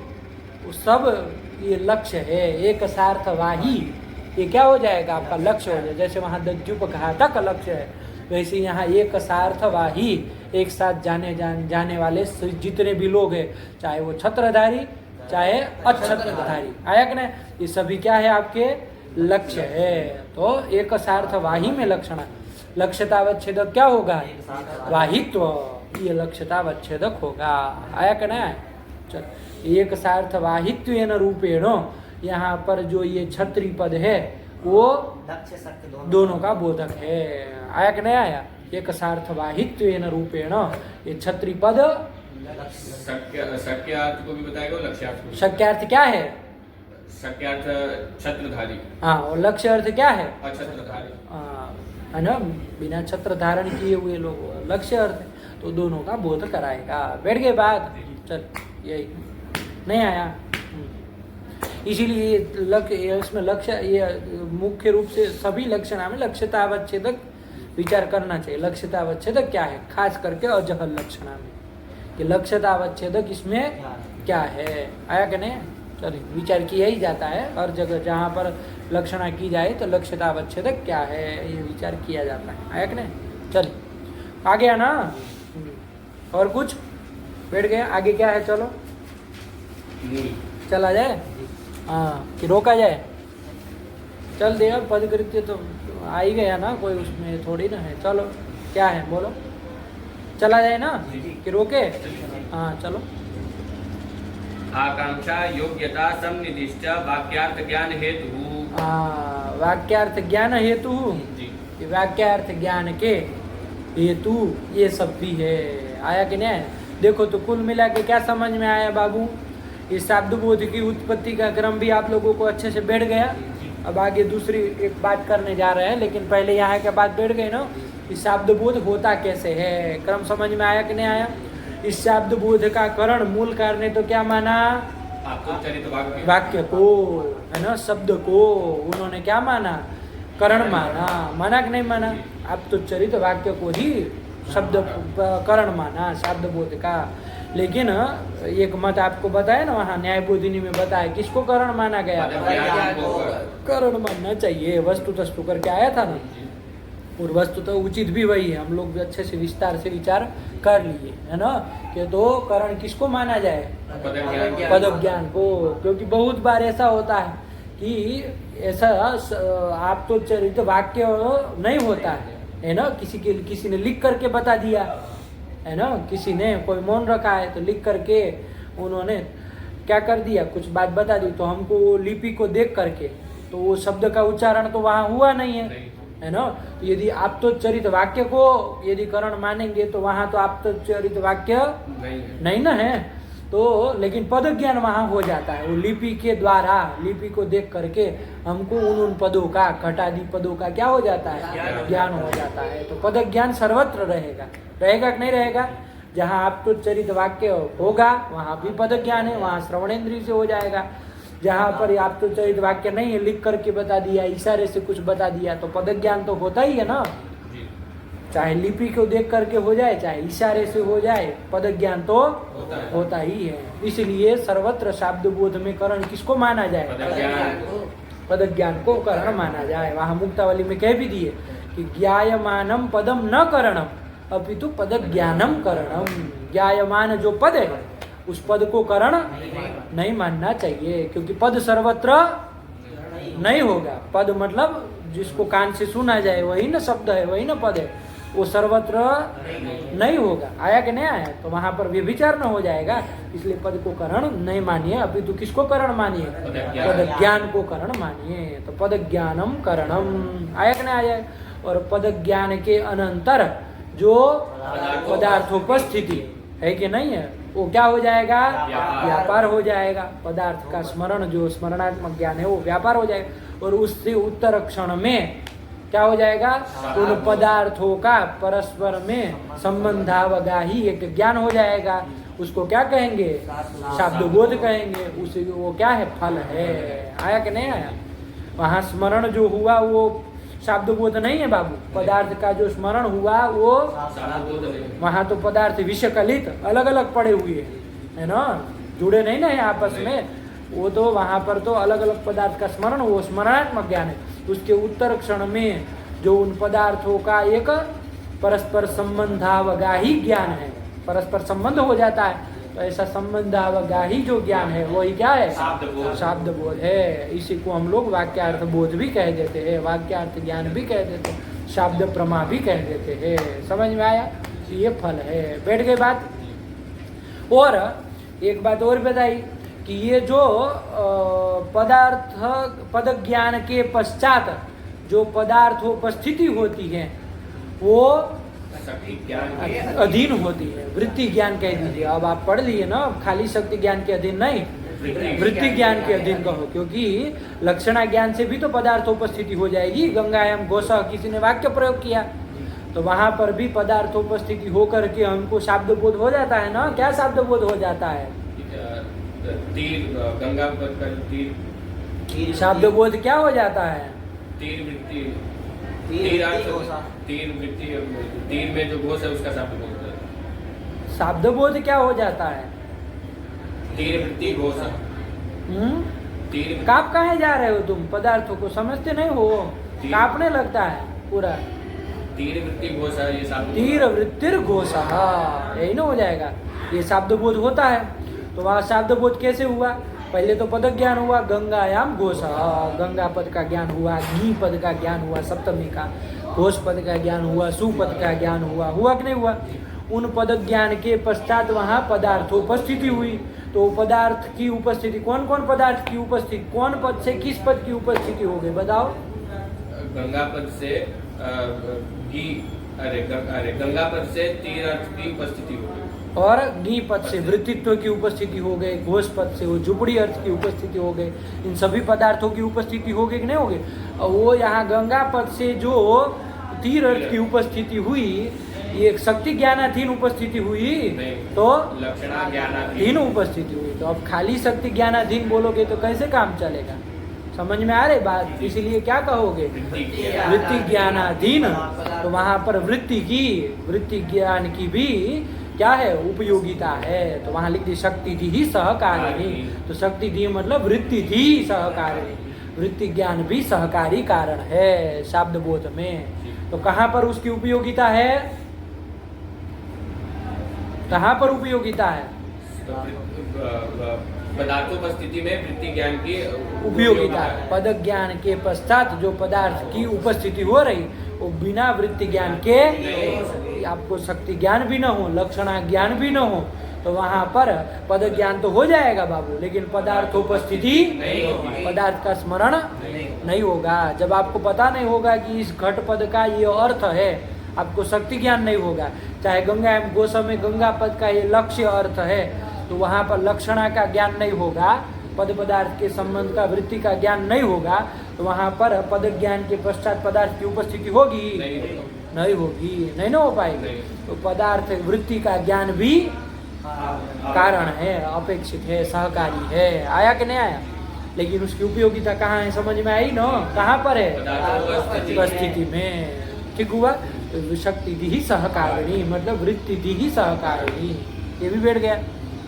वो सब ये लक्ष्य है। एक सार्थवाही ये क्या हो जाएगा? आपका लक्ष्य हो जाएगा। जैसे वहाँ दद्युपघातक लक्ष्य है, वैसे यहाँ एक सार्थवाही, एक साथ जाने वाले जितने भी लोग हैं, चाहे वो छत्रधारी चाहे अछत्रधारी, आया कि नहीं? ये सभी क्या है? आपके लक्ष्य है। तो एक सार्थवाही में लक्षण, लक्ष्यतावच्छेदक क्या होगा? वाहित्व, ये लक्ष्यतावच्छेदक होगा। आया कि नहीं? चल, एक सार्थवाहित्व न रूपेण, यहाँ पर जो ये छत्री पद है वो
लक्ष्य शक्य
दोनों का बोधक है। आया कि नहीं आया? एक सार्थवाहित्व न रूपेण, ये छत्री पद
शक्यार्थ को भी बताएगा, लक्ष्यार्थ को भी।
शक्यार्थ क्या है?
शक्यार्थ छत्रधारी,
हाँ, और लक्ष्य अर्थ क्या है?
अछत्रधारी।
है ना, बिना छत्र धारण किए हुए लोग लक्ष्य अर्थ है, तो दोनों का बोध कराएगा। बैठ गए बात? चल, यही नहीं आया। इसीलिए लक्ष्य, इसमें लक्ष्य, ये मुख्य रूप से सभी लक्षणा में लक्ष्यतावच्छेदक विचार करना चाहिए। लक्ष्यतावच्छेदक क्या है? खास करके अजहल लक्षणा में कि लक्ष्यतावच्छेदक इसमें क्या है। आया कि नहीं? चलिए, विचार किया ही जाता है हर जगह जहाँ पर लक्षणा की जाए तो लक्ष्यतावच्छेदक क्या है ये विचार किया जाता है। आया कि नहीं? चलिए, आ गया ना? और कुछ? बैठ गए? आगे क्या है? चलो चला जाए, हाँ, कि रोका जाए? चल दे, अब पदकृत्य तो आ ही गया ना, कोई उसमें थोड़ी ना है। चलो, क्या है बोलो? चला जाए ना कि रोके? हाँ चलो।
आकांक्षा योग्यता समनिदिष्ट वाक्यार्थ ज्ञान हेतु।
वाक्यार्थ ज्ञान हेतु,
जी,
वाक्यार्थ ज्ञान के हेतु ये सब भी है। आया कि नहीं? देखो तो कुल मिला के क्या समझ में आया बाबू? इस शब्द बोध की उत्पत्ति का क्रम भी आप लोगों को अच्छे से बैठ गया। अब आगे दूसरी एक बात करने जा रहे हैं, लेकिन पहले यहाँ के बात बैठ गई ना, इस शब्द बोध होता कैसे है, क्रम समझ में आया कि नहीं आया? इस शब्द बोध का करण मूल कारण ने तो क्या माना?
आत्मचरित
वाक्य को, है ना, शब्द को उन्होंने क्या माना? करण माना। माना कि नहीं माना? आप तो चरित वाक्य को ही शब्द करण माना शब्द बोध का। लेकिन एक मत आपको बताया ना, वहाँ न्याय बोधिनी में बताया किसको करण माना गया? करण मानना चाहिए, वस्तु तस्तु करके आया था ना। और वस्तु तो उचित भी वही है, हम लोग भी अच्छे से विस्तार से विचार कर लिए, है ना, कि तो करण किसको माना जाए? पद ज्ञान को। क्योंकि बहुत बार ऐसा होता है कि ऐसा आप तो चरित वाक्य नहीं होता है ना, किसी ने लिख करके बता दिया, है ना, किसी ने कोई मौन रखा है तो लिख करके उन्होंने क्या कर दिया, कुछ बात बता दी, तो हमको वो लिपि को देख करके तो वो शब्द का उच्चारण तो वहाँ हुआ नहीं है ना। तो यदि आप तो चरित वाक्य को यदि करण मानेंगे तो वहाँ तो आप तो चरित वाक्य नहीं ना है। तो लेकिन पद ज्ञान वहाँ हो जाता है, वो लिपि के द्वारा, लिपि को देख करके हमको उन पदों का, घटादि पदों का क्या हो जाता है, ज्ञान हो जाता है। तो पद ज्ञान सर्वत्र रहेगा, रहेगा कि नहीं रहेगा? जहाँ आप तो चरित वाक्य होगा वहाँ भी पद ज्ञान है, वहाँ श्रवणेन्द्रिय से हो जाएगा। जहाँ पर आप तो चरित वाक्य नहीं है, लिख करके बता दिया, इशारे से कुछ बता दिया, तो पद ज्ञान तो होता ही है ना, चाहे लिपि को देख करके हो जाए चाहे इशारे से हो जाए, पद ज्ञान तो होता ही है। इसलिए सर्वत्र शाब्द बोध में करण किसको माना जाए, पद ज्ञान को करण माना जाए। वहाँ मुक्तावली में कह भी दिए कि ज्ञायमानम पदम न करणम अपितु पद ज्ञानम करणम। ज्ञायमान जो पद है उस पद को करण नहीं मानना चाहिए, क्योंकि पद सर्वत्र नहीं होगा। पद मतलब जिसको कान से सुना जाए वही ना शब्द है, वही ना पद है, वो सर्वत्र नहीं होगा। आया कि नहीं आया? तो वहां पर व्यभिचार न हो जाएगा, इसलिए पद को करण नहीं मानिए, अपितु किसको करण मानिए, पद ज्ञान को करण मानिए। तो पद ज्ञानम करणम, आया कि नहीं आया? और पद ज्ञान के अनंतर जो पदार्थोपस्थिति है कि नहीं है, वो क्या हो जाएगा, व्यापार हो जाएगा। पदार्थ का स्मरण, जो स्मरणात्मक ज्ञान है वो व्यापार हो जाएगा, और उससे उत्तर क्षण में क्या हो जाएगा, उन पदार्थों का परस्पर में संबंधावगाही एक ज्ञान हो जाएगा। उसको क्या कहेंगे, शाब्द बोध कहेंगे। उसे वो क्या है, फल है। आया कि नहीं आया? वहाँ स्मरण जो हुआ वो शाब्द बोध नहीं है बाबू, पदार्थ का जो स्मरण हुआ वो वहाँ तो पदार्थ विषकलित अलग अलग पड़े हुए है ना, जुड़े नहीं ना है आपस में, वो तो वहाँ पर तो अलग अलग पदार्थ का स्मरण, वो स्मरणात्मक ज्ञान है। उसके उत्तर क्षण में जो उन पदार्थों का एक परस्पर संबंधावगाही ज्ञान है, परस्पर संबंध हो जाता है, तो ऐसा संबंधावगाही जो ज्ञान है वही क्या है, शाब्द बोध है। इसी को हम लोग वाक्यार्थ बोध भी कह देते हैं, वाक्यार्थ ज्ञान भी कह देते हैं, शाब्द प्रमा भी कह देते हैं। समझ में आया? ये फल है। बैठ गई बात। और एक बात और बताई कि ये जो पद ज्ञान के पश्चात जो पदार्थोपस्थिति होती है वो अधीन होती है, वृत्ति ज्ञान कह दीजिए। अब आप पढ़ लिए ना, खाली शक्ति ज्ञान के अधीन नहीं, वृत्ति ज्ञान के अधीन कहो, क्योंकि लक्षणा ज्ञान से भी तो पदार्थोपस्थिति हो जाएगी। गंगायाम घोषा किसी ने वाक्य प्रयोग किया तो वहां पर भी पदार्थोपस्थिति होकर के हमको शाब्द बोध हो जाता है ना। क्या शाब्द बोध हो जाता है?
तीर, गंगा पद का तीर,
शाब्द बोध क्या हो जाता है?
तीर वृत्ति, तीर वृत्ति, तीर में जो घोष है उसका शाब्द बोध होता है।
शाब्द बोध क्या हो जाता है?
तीर वृत्ति घोष। तीर
काप कहाँ जा रहे हो तुम? पदार्थों को समझते नहीं हो, कापने लगता है पूरा।
तीर वृत्ति घोष है, ये शाब्द
तीर वृत्तिर घोष, यही ना हो जाएगा, ये शाब्द बोध होता है। तो वहाँ शाब्द बोध कैसे हुआ? पहले तो पद ज्ञान हुआ, गंगायाम घोष, गंगा पद का ज्ञान हुआ, घी पद का ज्ञान हुआ, सप्तमी का घोष पद का ज्ञान हुआ, सुपद का ज्ञान हुआ, हुआ कि नहीं हुआ? उन पद ज्ञान के पश्चात वहाँ पदार्थोपस्थिति हुई। तो पदार्थ की उपस्थिति, कौन कौन पदार्थ की उपस्थिति, कौन पद से किस पद की उपस्थिति हो गई बताओ?
गंगा पद से घी, अरे गंगा पद से तीर अर्थ की उपस्थिति हो गई,
और घी पद से वृत्तित्व की उपस्थिति हो गई, घोष पद से वो झुपड़ी अर्थ की उपस्थिति हो गई। इन सभी पदार्थों की उपस्थिति हो गई कि नहीं हो गई? और वो यहाँ गंगा पद से जो तीर अर्थ की उपस्थिति हुई, ये शक्ति ज्ञानाधीन उपस्थिति हुई, तो
लक्षणा ज्ञानाधीन
तीन उपस्थिति हुई। तो अब खाली शक्ति ज्ञानाधीन बोलोगे तो कैसे काम चलेगा? समझ में आ रही बात? इसीलिए क्या कहोगे, वृत्ति ज्ञानाधीन। तो वहाँ पर वृत्ति ज्ञान की भी क्या है, उपयोगिता है। तो वहाँ लिख दी शक्ति दी सहकारिणी। तो शक्ति दी मतलब वृत्ति दी सहकारिणी, वृत्ति ज्ञान भी सहकारी कारण है शाब्द बोध में। तो कहाँ पर उसकी उपयोगिता है, कहाँ पर उपयोगिता है?
पदार्थोपस्थिति में वृत्ति ज्ञान की
उपयोगिता है। पद ज्ञान के पश्चात जो पदार्थ की उपस्थिति हो रही वो बिना वृत्ति ज्ञान के, आपको शक्ति ज्ञान भी न हो, लक्षणा ज्ञान भी न हो, तो वहाँ पर पद ज्ञान तो हो जाएगा बाबू, लेकिन पदार्थोपस्थिति, पदार्थ का स्मरण नहीं होगा। जब आपको पता नहीं होगा कि इस घट पद का ये अर्थ है, आपको शक्ति ज्ञान नहीं होगा। चाहे गंगा एवं गोसा में गंगा पद का ये लक्ष्य अर्थ है, तो वहाँ पर लक्षणा का ज्ञान नहीं होगा, पद पदार्थ के संबंध का वृत्ति का ज्ञान नहीं होगा, तो वहाँ पर पद ज्ञान के पश्चात पदार्थ की उपस्थिति होगी नहीं होगी, नहीं ना हो पाएगी। तो पदार्थ वृत्ति का ज्ञान भी कारण है, अपेक्षित है, सहकारी है। आया कि नहीं आया? लेकिन उसकी उपयोगिता कहाँ है, समझ में आई ना? कहाँ पर है? उपस्थिति में। ठीक हुआ? तो शक्ति दी ही सहकारिणी, मतलब वृत्ति दी ही सहकारिणी, ये भी बैठ गया।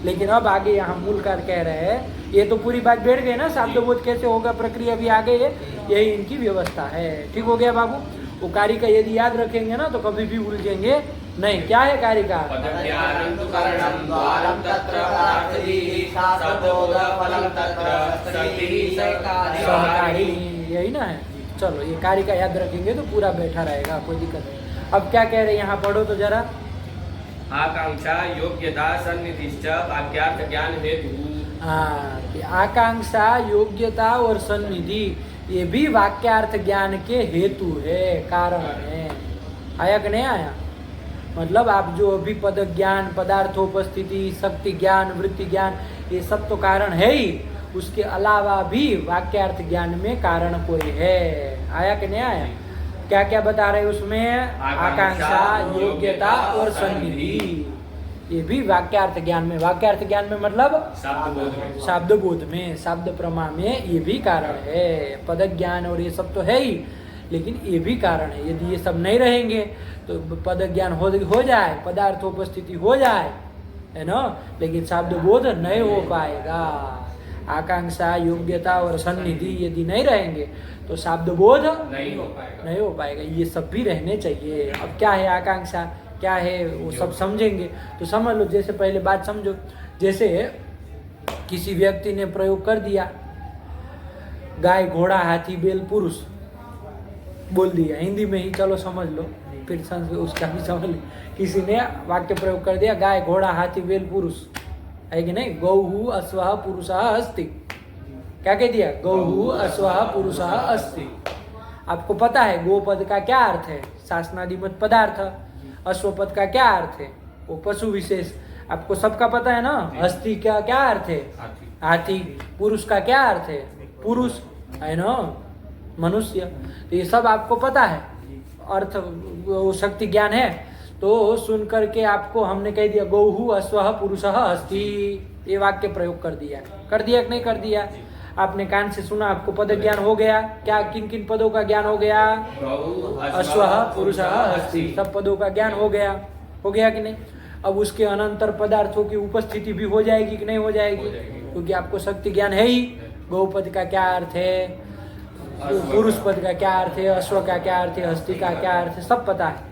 लेकिन अब आगे यहाँ मूलकार कह रहे हैं, ये तो पूरी बात बैठ गई ना, शब्दबोध कैसे होगा, प्रक्रिया भी आ गई है, यही इनकी व्यवस्था है। ठीक हो गया बाबू? वो कारिका यदि याद रखेंगे ना तो कभी भी उलझेंगे नहीं। क्या है कारिका? सहकारिणी, यही ना है। चलो ये कारिका याद रखेंगे तो पूरा बैठा रहेगा, कोई दिक्कत नहीं। अब क्या कह रहे हैं यहाँ, पढ़ो तो जरा।
आकांक्षा योग्यता सन्निधिश्च वाक्यार्थ ज्ञान हेतु।
हाँ, कि आकांक्षा योग्यता और सन्निधि ये भी वाक्यार्थ ज्ञान के हेतु है, कारण है। आया कि नहीं आया? मतलब आप जो अभी पद ज्ञान, पदार्थोपस्थिति, शक्ति ज्ञान, वृत्ति ज्ञान, ये सब तो कारण है ही, उसके अलावा भी वाक्यार्थ ज्ञान में कारण कोई है। आया कि नहीं आया? क्या क्या बता रहे उसमें? आकांक्षा, योग्यता और सन्निधि, ये भी वाक्यार्थ ज्ञान में। वाक्यार्थ ज्ञान में मतलब शब्द बोध में, शब्द प्रमा में ये भी कारण है। पद ज्ञान और ये सब तो है ही, लेकिन ये भी कारण है। यदि ये सब नहीं रहेंगे तो पद ज्ञान हो जाए, पदार्थोपस्थिति हो जाए, है ना, लेकिन शब्द बोध नहीं हो पाएगा। आकांक्षा, योग्यता और सन्निधि यदि नहीं रहेंगे तो शब्द बोध नहीं हो पाएगा। ये सब भी रहने चाहिए। अब क्या है आकांक्षा, क्या है, वो सब समझेंगे तो समझ लो। जैसे पहले बात समझो, जैसे किसी व्यक्ति ने प्रयोग कर दिया गाय, घोड़ा, हाथी, बैल, पुरुष बोल दिया हिंदी में ही, चलो समझ लो, फिर संस्कृत उसका भी समझ लो। किसी ने वाक्य प्रयोग कर दिया गाय, घोड़ा, हाथी, बैल, पुरुष, है कि नहीं? गौहु अश्वः पुरुषः अस्ति। क्या कह दिया? गौहु अश्वः पुरुषः अस्ति। आपको पता है गो पद का क्या अर्थ है? शासनादिमत पदार्थ। अश्व पद का क्या अर्थ है? वो पशु विशेष। आपको सबका पता है ना? हस्ती का क्या अर्थ है? हाथी। पुरुष का क्या अर्थ है? पुरुष, है ना, मनुष्य। तो ये सब आपको पता है, अर्थ वो शक्ति ज्ञान है। तो सुन करके आपको हमने कह दिया गौहु अश्वः पुरुषः अस्ति, ये वाक्य प्रयोग कर दिया कि नहीं कर दिया? आपने कान से सुना, आपको पद ज्ञान हो गया। क्या किन किन पदों का ज्ञान हो गया? अश्वः पुरुषः अस्ति, सब पदों का ज्ञान हो गया कि नहीं? अब उसके अनंतर पदार्थों की उपस्थिति भी हो जाएगी कि नहीं हो जाएगी? क्योंकि आपको शक्ति ज्ञान है ही। गौ पद का क्या अर्थ है, पुरुष पद का क्या अर्थ है, अश्व का क्या अर्थ है, हस्ती का क्या अर्थ है, सब पता है।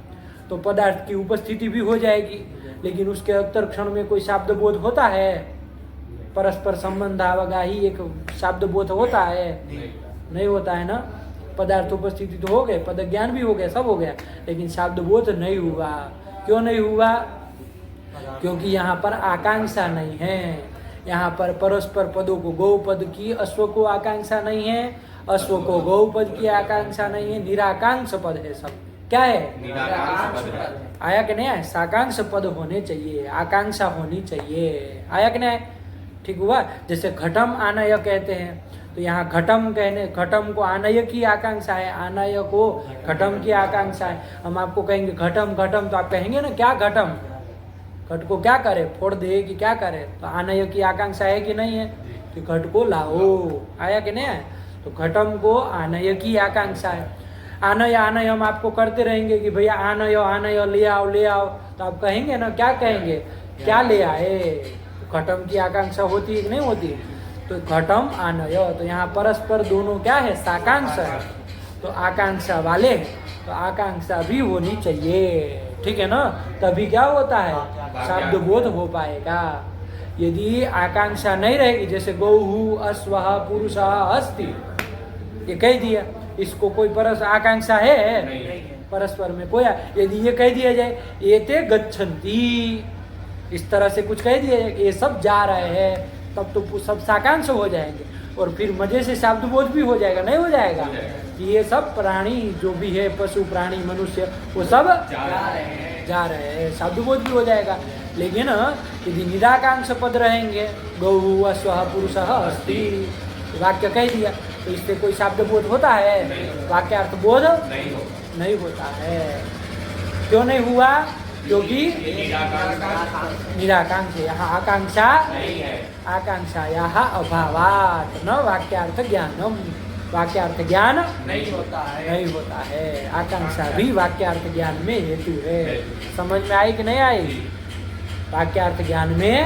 तो पदार्थ की उपस्थिति भी हो जाएगी। लेकिन उसके उत्तर क्षण में कोई शब्द बोध होता है? परस्पर संबंध अवगाही एक शब्द बोध होता है? नहीं होता है ना। पदार्थ उपस्थिति तो हो गए, पद ज्ञान भी हो गया, सब हो गया, लेकिन शब्द बोध नहीं हुआ। क्यों नहीं हुआ? क्योंकि यहाँ पर आकांक्षा नहीं है। यहाँ पर परस्पर पदों को, गौ पद की अश्व को आकांक्षा नहीं है, अश्व को गौ पद की आकांक्षा नहीं है, निराकांक्ष पद है सब। क्या है? आया कि नहीं आया? साकांक्ष पद होने चाहिए, आकांक्षा होनी चाहिए। आया कि नहीं आया? ठीक हुआ? जैसे घटम आनय कहते हैं, तो यहाँ घटम को आनय की आकांक्षा है, आनय को घटम की आकांक्षा है। हम आपको कहेंगे घटम तो आप कहेंगे ना क्या घटम, घट को क्या करे, फोड़ दे कि क्या करे? तो आनय की आकांक्षा है कि नहीं है? कि घट को लाओ। आया कि नहीं आया? तो घटम को आनय की आकांक्षा है। आनय हम आपको करते रहेंगे कि भैया आनय ले आओ, तो आप कहेंगे ना, क्या कहेंगे, क्या ले आए? घटम की आकांक्षा होती है कि नहीं होती? तो घटम आनय, तो यहाँ परस्पर दोनों क्या है? साकांक्षा है। तो आकांक्षा वाले, तो आकांक्षा भी होनी चाहिए। ठीक है ना? तभी क्या होता है? शब्द बोध हो पाएगा। यदि आकांक्षा नहीं रहेगी, जैसे गौहु अश्वः पुरुषः अस्ति, ये कह दिया, इसको कोई आकांक्षा है? परस्पर में कोई, यदि ये कह दिया जाए एते गच्छन्ति, इस तरह से कुछ कह दिया जाए, ये सब जा रहे हैं, तब तो सब साकांक्ष हो जाएंगे और फिर मजे से शब्द बोध भी हो जाएगा। नहीं हो जाएगा कि ये सब प्राणी जो भी है, पशु प्राणी मनुष्य, वो सब जा रहे हैं, शब्द बोध भी हो जाएगा। लेकिन यदि निराकांक्ष पद रहेंगे, गौ अश्वः पुरुषः अस्ति, वाक्य कह दिया, तो इससे कोई शब्द बोध होता है? वाक्यार्थ बोध नहीं होता है। क्यों नहीं हुआ? क्योंकि निराकांक्ष, यहाँ आकांक्षा आकांक्षायाः अभावात् न वाक्यार्थ ज्ञानम, वाक्यार्थ ज्ञान नहीं होता है। आकांक्षा भी वाक्यार्थ ज्ञान में हेतु है। समझ में आई कि नहीं आई? वाक्यार्थ ज्ञान में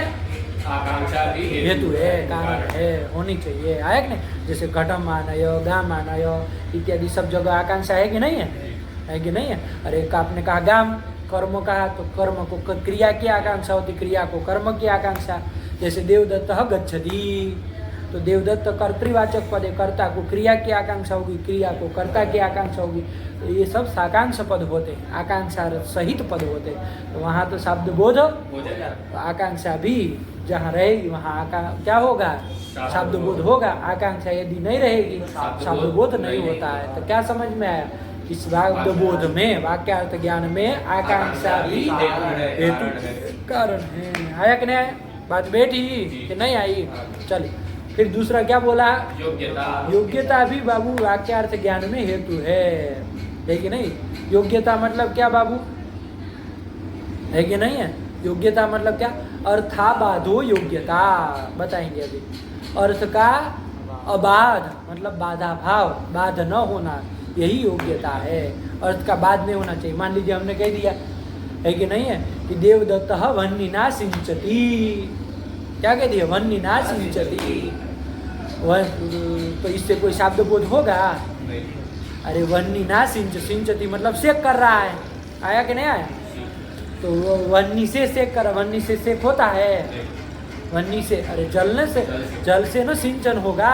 आकांक्षा भी
हेतु है, कारण है, होनी चाहिए। आया कि नहीं? जैसे घटम मानय, गाम मानय इत्यादि सब जगह आकांक्षा है कि नहीं है? है कि नहीं है? अरे आपने कहा गाम, कर्म कहा तो कर्म को क्रिया की आकांक्षा होती, क्रिया को कर्म की आकांक्षा। जैसे देवदत्त गच्छति, तो देवदत्त कर्तृवाचक पद है, कर्ता को क्रिया की आकांक्षा होगी, क्रिया को कर्ता की आकांक्षा होगी। तो ये सब साकांक्ष पद होते हैं, आकांक्षा सहित पद होते हैं। तो वहाँ तो शब्द बोध
हो जाएगा,
तो आकांक्षा भी जहाँ रहेगी वहाँ क्या होगा? शब्द बोध होगा। आकांक्षा यदि नहीं रहेगी शब्द बोध नहीं होता है। तो क्या समझ में आया? इस शब्द बोध में, वाक्यार्थ ज्ञान में आकांक्षा भी हेतु कारण है। आया कि नहीं आया? बात बैठी कि नहीं आई? चलिए फिर दूसरा क्या बोला?
योग्यता।
योग्यता भी बाबू वाक्यार्थ ज्ञान में हेतु है कि नहीं? योग्यता मतलब क्या बाबू? है कि नहीं है? योग्यता मतलब क्या? अर्थाबाधो योग्यता, बताएंगे अभी। अर्थ का अबाध मतलब बाधा भाव, बाध न होना, यही योग्यता है। अर्थ का बाध नहीं होना चाहिए। मान लीजिए हमने कह दिया है कि नहीं है कि देवदत्त वह्निना सिंचती, क्या कह दिया? वह्निना सिंचती, वह तो इससे कोई शब्द बोध होगा? अरे वह्निना सिंचती मतलब सेक कर रहा है। आया कि नहीं आया? तो वो वह्नि से सेक कर, वह्नि से सेक होता है? वह्नि से, अरे जलने से, जल से न सिंचन होगा।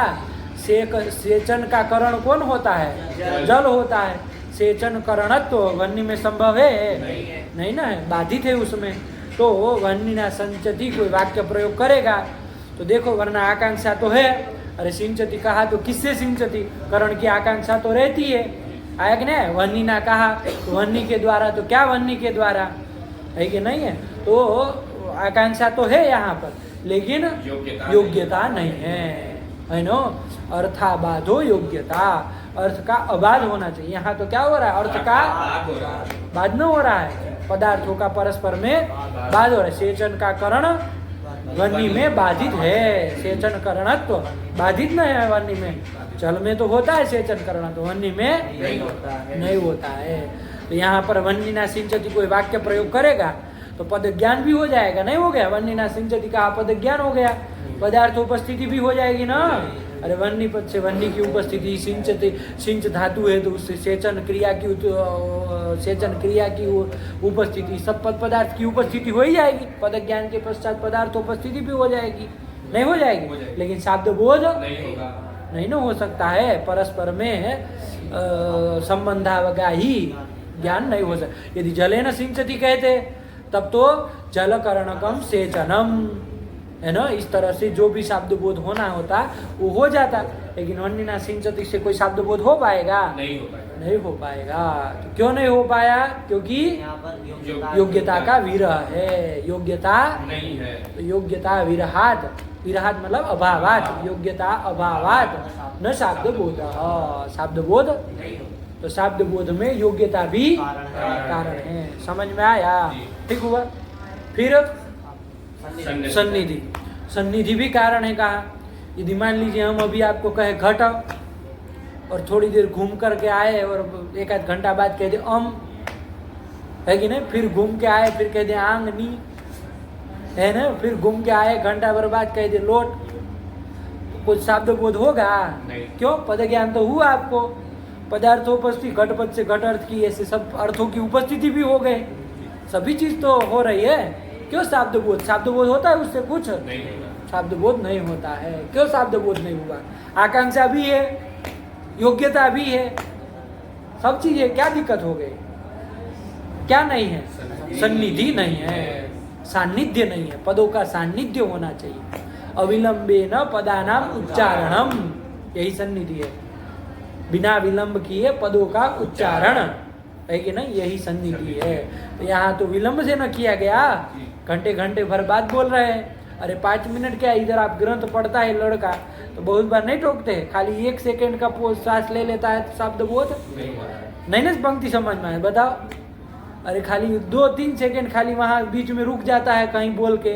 सेचन का करण कौन होता है? जल होता है। सेचन करणत्व तो वह्नि में संभव है? नहीं ना है, बाधित है उसमें। तो वह्निना सिंचती कोई वाक्य प्रयोग करेगा तो देखो, वरना आकांक्षा तो है। अरे सिंचती कहा तो किससे सिंचती? करण की आकांक्षा तो रहती है। आया कि नहीं? वह्निना कहा तो वह्नि के द्वारा, तो क्या वह्नि के द्वारा? है कि नहीं है? तो आकांक्षा तो है यहाँ पर, लेकिन योग्यता नहीं है नो? अर्थाबाधो योग्यता, अर्थ का अबाध होना चाहिए। यहाँ तो क्या हो रहा है? अर्थ का बाध न हो रहा है, पदार्थों का परस्पर में बाध हो रहा है। सेचन का करण वह्नि में बाधित है, सेचन करणत्व तो बाधित न है वह्नि में। जल में तो होता है सेचन करण, तो वह्नि में नहीं होता है। तो यहाँ पर वह्निना सिंचती कोई वाक्य प्रयोग करेगा तो पद ज्ञान भी हो जाएगा। नहीं हो गया? वह्निना सिंचती का पद ज्ञान हो गया, पदार्थ उपस्थिति भी हो जाएगी ना। अरे वह्नि पद से वह्नि की उपस्थिति, सिंचते, सिंच धातु है तो उससे सेचन क्रिया की उपस्थिति, सब पद पदार्थ की उपस्थिति हो ही जाएगी। पद ज्ञान के पश्चात पदार्थ उपस्थिति भी हो जाएगी। नहीं हो जाएगी? लेकिन शब्द बोध नहीं ना हो सकता है, परस्पर में संबंधावगाही ज्ञान नहीं हो सकता। यदि जलेन सिंचती कहते तब तो जलकरणकम सेचनम, है ना? इस तरह से जो भी शब्द बोध होना होता वो हो जाता। लेकिन वह्निना सिंचती से कोई शब्द बोध हो पाएगा? नहीं हो पाएगा। तो क्यों नहीं हो पाया? क्योंकि योग्यता का विरह है, योग्यता
नहीं है।
तो योग्यता विरहात, विरहात मतलब अभावात, योग्यता अभावात न शब्द बोध, शब्द बोध। तो शब्द बोध में योग्यता भी कारण है। समझ में आया? ठीक हुआ। फिर सन्निधि, सन्निधि भी कारण है। कहा यदि मान लीजिए हम अभी आपको कहे घट और थोड़ी देर घूम करके आए और एक आध घंटा बाद कह दे है कि नहीं? फिर घूम के आए फिर कह दे आंगनी, है ना? फिर घूम के आए घंटा भर बाद कह दे लोट, तो कुछ शब्द बोध होगा? क्यों? पद ज्ञान तो हुआ आपको, पदार्थोपस्थिति, घटपद से घट अर्थ की, ऐसे सब अर्थों की उपस्थिति भी हो गए, सभी चीज तो हो रही है। क्यों शब्द बोध? शब्द बोध होता है उससे कुछ? शब्द बोध नहीं होता है। क्यों शब्द बोध नहीं हुआ? आकांक्षा भी है, योग्यता भी है, सब चीज है। क्या दिक्कत हो गई? क्या नहीं है? सन्निधि नहीं है, सान्निध्य नहीं है। पदों का सान्निध्य होना चाहिए। अविलंबेन पदानाम उच्चारणम, यही सन्निधि है। बिना विलंब किए पदों का उच्चारण है कि नहीं, यही सन्निधि है। तो यहाँ तो विलंब से न किया गया, घंटे घंटे भर बात बोल रहे हैं। अरे 5 मिनट क्या, इधर आप ग्रंथ पढ़ता है लड़का तो बहुत बार नहीं टोकते, खाली 1 सेकंड का सांस ले लेता है तो शब्द बोध नहीं ना पंक्ति समझ में आए, बताओ। अरे खाली 2-3 सेकंड खाली वहाँ बीच में रुक जाता है कहीं बोल के,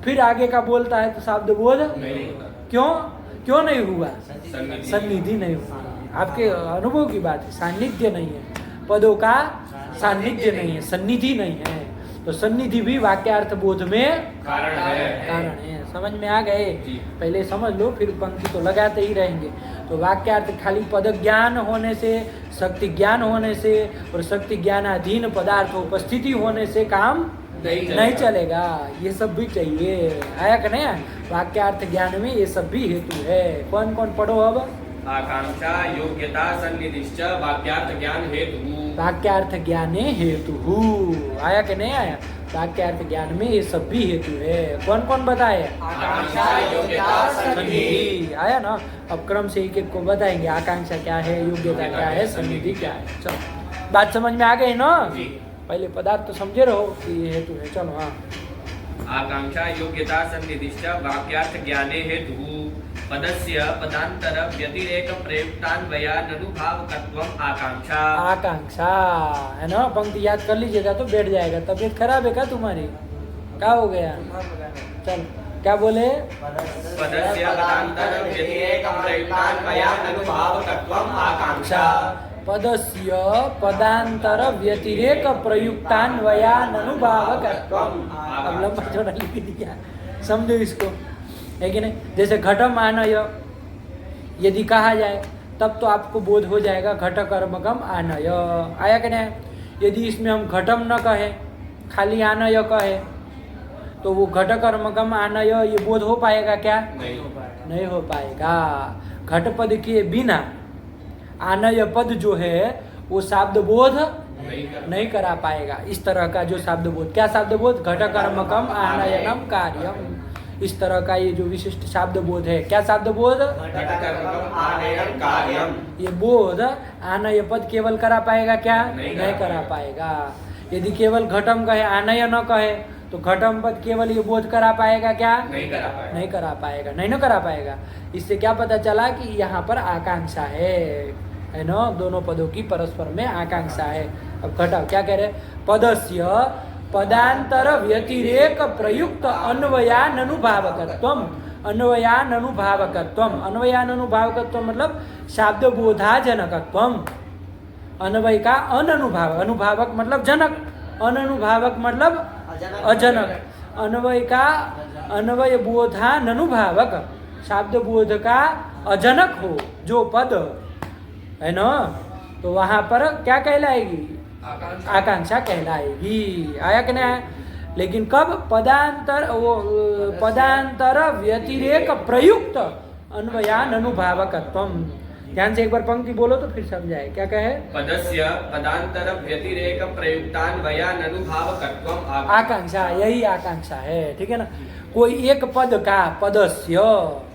फिर आगे का बोलता है तो शब्द बोध क्यों नहीं हुआ? सन्निधि नहीं हुआ। आपके अनुभव की बात है, सान्निध्य नहीं है, पदों का सान्निध्य नहीं है, सन्निधि नहीं है। तो सन्निधि भी वाक्यार्थ बोध में कारण है। समझ में आ गए? पहले समझ लो, फिर पंक्ति तो लगाते ही रहेंगे। तो वाक्यार्थ खाली पद ज्ञान होने से, शक्ति ज्ञान होने से और शक्ति ज्ञानाधीन पदार्थ उपस्थिति होने से काम नहीं चलेगा। ये सब भी चाहिए, आया कि नहीं? वाक्यार्थ ज्ञान में ये सब भी हेतु है। कौन कौन पढ़ो अब?
आकांक्षा योग्यता सन्निधिश्च वाक्यार्थ ज्ञान हेतु।
वाक्यार्थ ज्ञाने हेतु, आया कि नहीं आया? वाक्यार्थ ज्ञान में ये सब भी हेतु है। कौन कौन बताए?
आकांक्षा योग्यता
सन्निधि, आया ना? अब क्रम से एक एक को बताएंगे, आकांक्षा क्या है, योग्यता क्या है, सन्निधि क्या है। चलो बात समझ में आ गई ना? पहले पदार्थ तो समझे रहो कि ये हेतु है। चलो हाँ,
आकांक्षा योग्यता सन्निधिश्च वाक्यार्थ ज्ञाने हेतु पदस्य पदांतर व्यतिरेक प्रयुक्तान्वयानुभावकत्वम् आकांक्षा।
आकांक्षा है ना, पंक्ति याद कर लीजिएगा तो बैठ जाएगा। तबीयत खराब है क्या तुम्हारी? क्या हो गया? चल क्या बोले?
पदस्य पदांतर व्यतिरेक प्रयुक्तान्वयानुभावकत्वम् आकांक्षा।
पदस्य पदांतर व्यतिरेक प्रयुक्तान्वयानुभावकत्वम्। अब लंबा चौड़ा लिख दिया, समझो इसको, है कि नहीं? जैसे घटम आनय यदि कहा जाए तब तो आपको बोध हो जाएगा घट कर्मकम आनय, आया कि नहीं? यदि इसमें हम घटम न कहें, खाली आनय कहे तो वो घट कर्मकम आनय ये बोध हो पाएगा क्या? नहीं हो पाएगा। घट पद के बिना आनय पद जो है वो शब्द बोध नहीं करा पाएगा। इस तरह का जो शब्द बोध, क्या शब्द बोध? घट कर्मकम आनयनम कार्यम, इस तरह का ये जो विशिष्ट शब्द बोध है, क्या शब्द बोध? ये बोध आनय पद केवल करा पाएगा क्या? नहीं करा पाएगा। यदि केवल घटम कहे, आनय न कहे तो घटम पद केवल ये बोध करा पाएगा क्या? नहीं करा पाएगा, नहीं करा पाएगा। इससे क्या पता चला कि यहाँ पर आकांक्षा है ना? दोनों पदों की परस्पर में आकांक्षा है। अब घटाओ, क्या कह रहे? पदस्य पदांतर व्यतिरेक प्रयुक्त अन्वयानुभावकत्वम। अन्वयानुभावकत्वम, अन्वयानुभावकत्वम मतलब शब्द बोधाजनकत्वम। अन्वय का अननुभाव, अनुभावक मतलब जनक, अननुभावक मतलब अजनक। अन्वय का अन्वय बोधानुभावक, शब्द बोध का अजनक हो जो पद है ना, तो वहां पर क्या कहलाएगी? आकांक्षा कहलाएगी, आया कि नहीं? लेकिन कब? पदांतर व्यतिरेक प्रयुक्त अन्वयानुभावकत्वम। ध्यान से एक बार पंक्ति बोलो तो फिर समझाए, क्या कहे?
पदस्य पदांतर व्यतिरेक प्रयुक्तान्वयानुभावकत्वम्
आकांक्षा, यही आकांक्षा है, ठीक है ना? कोई एक पद का, पदस्य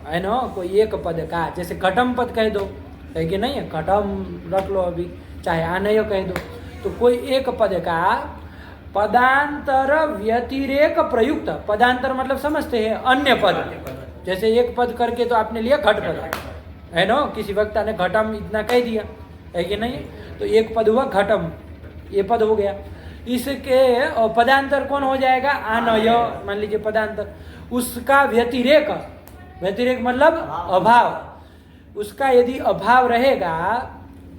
है ना, कोई एक पद का, जैसे घटम पद कह दो, है कि नहीं? घटम रख लो अभी, चाहे आनय कह दो, तो कोई एक पद का पदांतर व्यतिरेक प्रयुक्त, पदांतर मतलब समझते हैं अन्य पद, जैसे एक पद करके तो आपने लिया घट पद, है ना? किसी वक्ता ने घटम इतना कह दिया, है कि नहीं? तो एक पद हुआ घटम, ये पद हो गया। इसके पदांतर कौन हो जाएगा? आनय, मान लीजिए पदांतर। उसका व्यतिरेक, व्यतिरेक मतलब अभाव, उसका यदि अभाव रहेगा,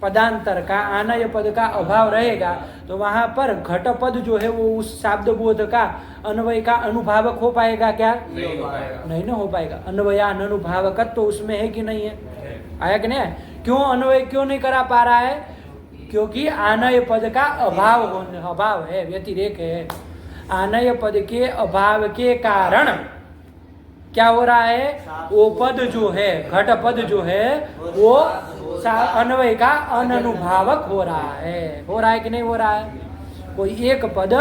पदांतर का, आनय पद का अभाव रहेगा, तो वहां पर घट पद जो है वो उस शब्द बोध का, अन्वय का अनुभावक हो पाएगा क्या? नहीं ना हो पाएगा। अन्वयानुभावकत्व तो उसमें है कि नहीं है? आया कि नहीं? क्यों अन्वय क्यों नहीं करा पा रहा है? क्योंकि आनय पद का अभाव है, व्यतिरेक है। आनय पद के अभाव के कारण क्या हो रहा है? वो पद जो है, घट पद जो है वो अन्वय का अननुभावक हो रहा है। हो रहा है कि नहीं हो रहा है? कोई एक पद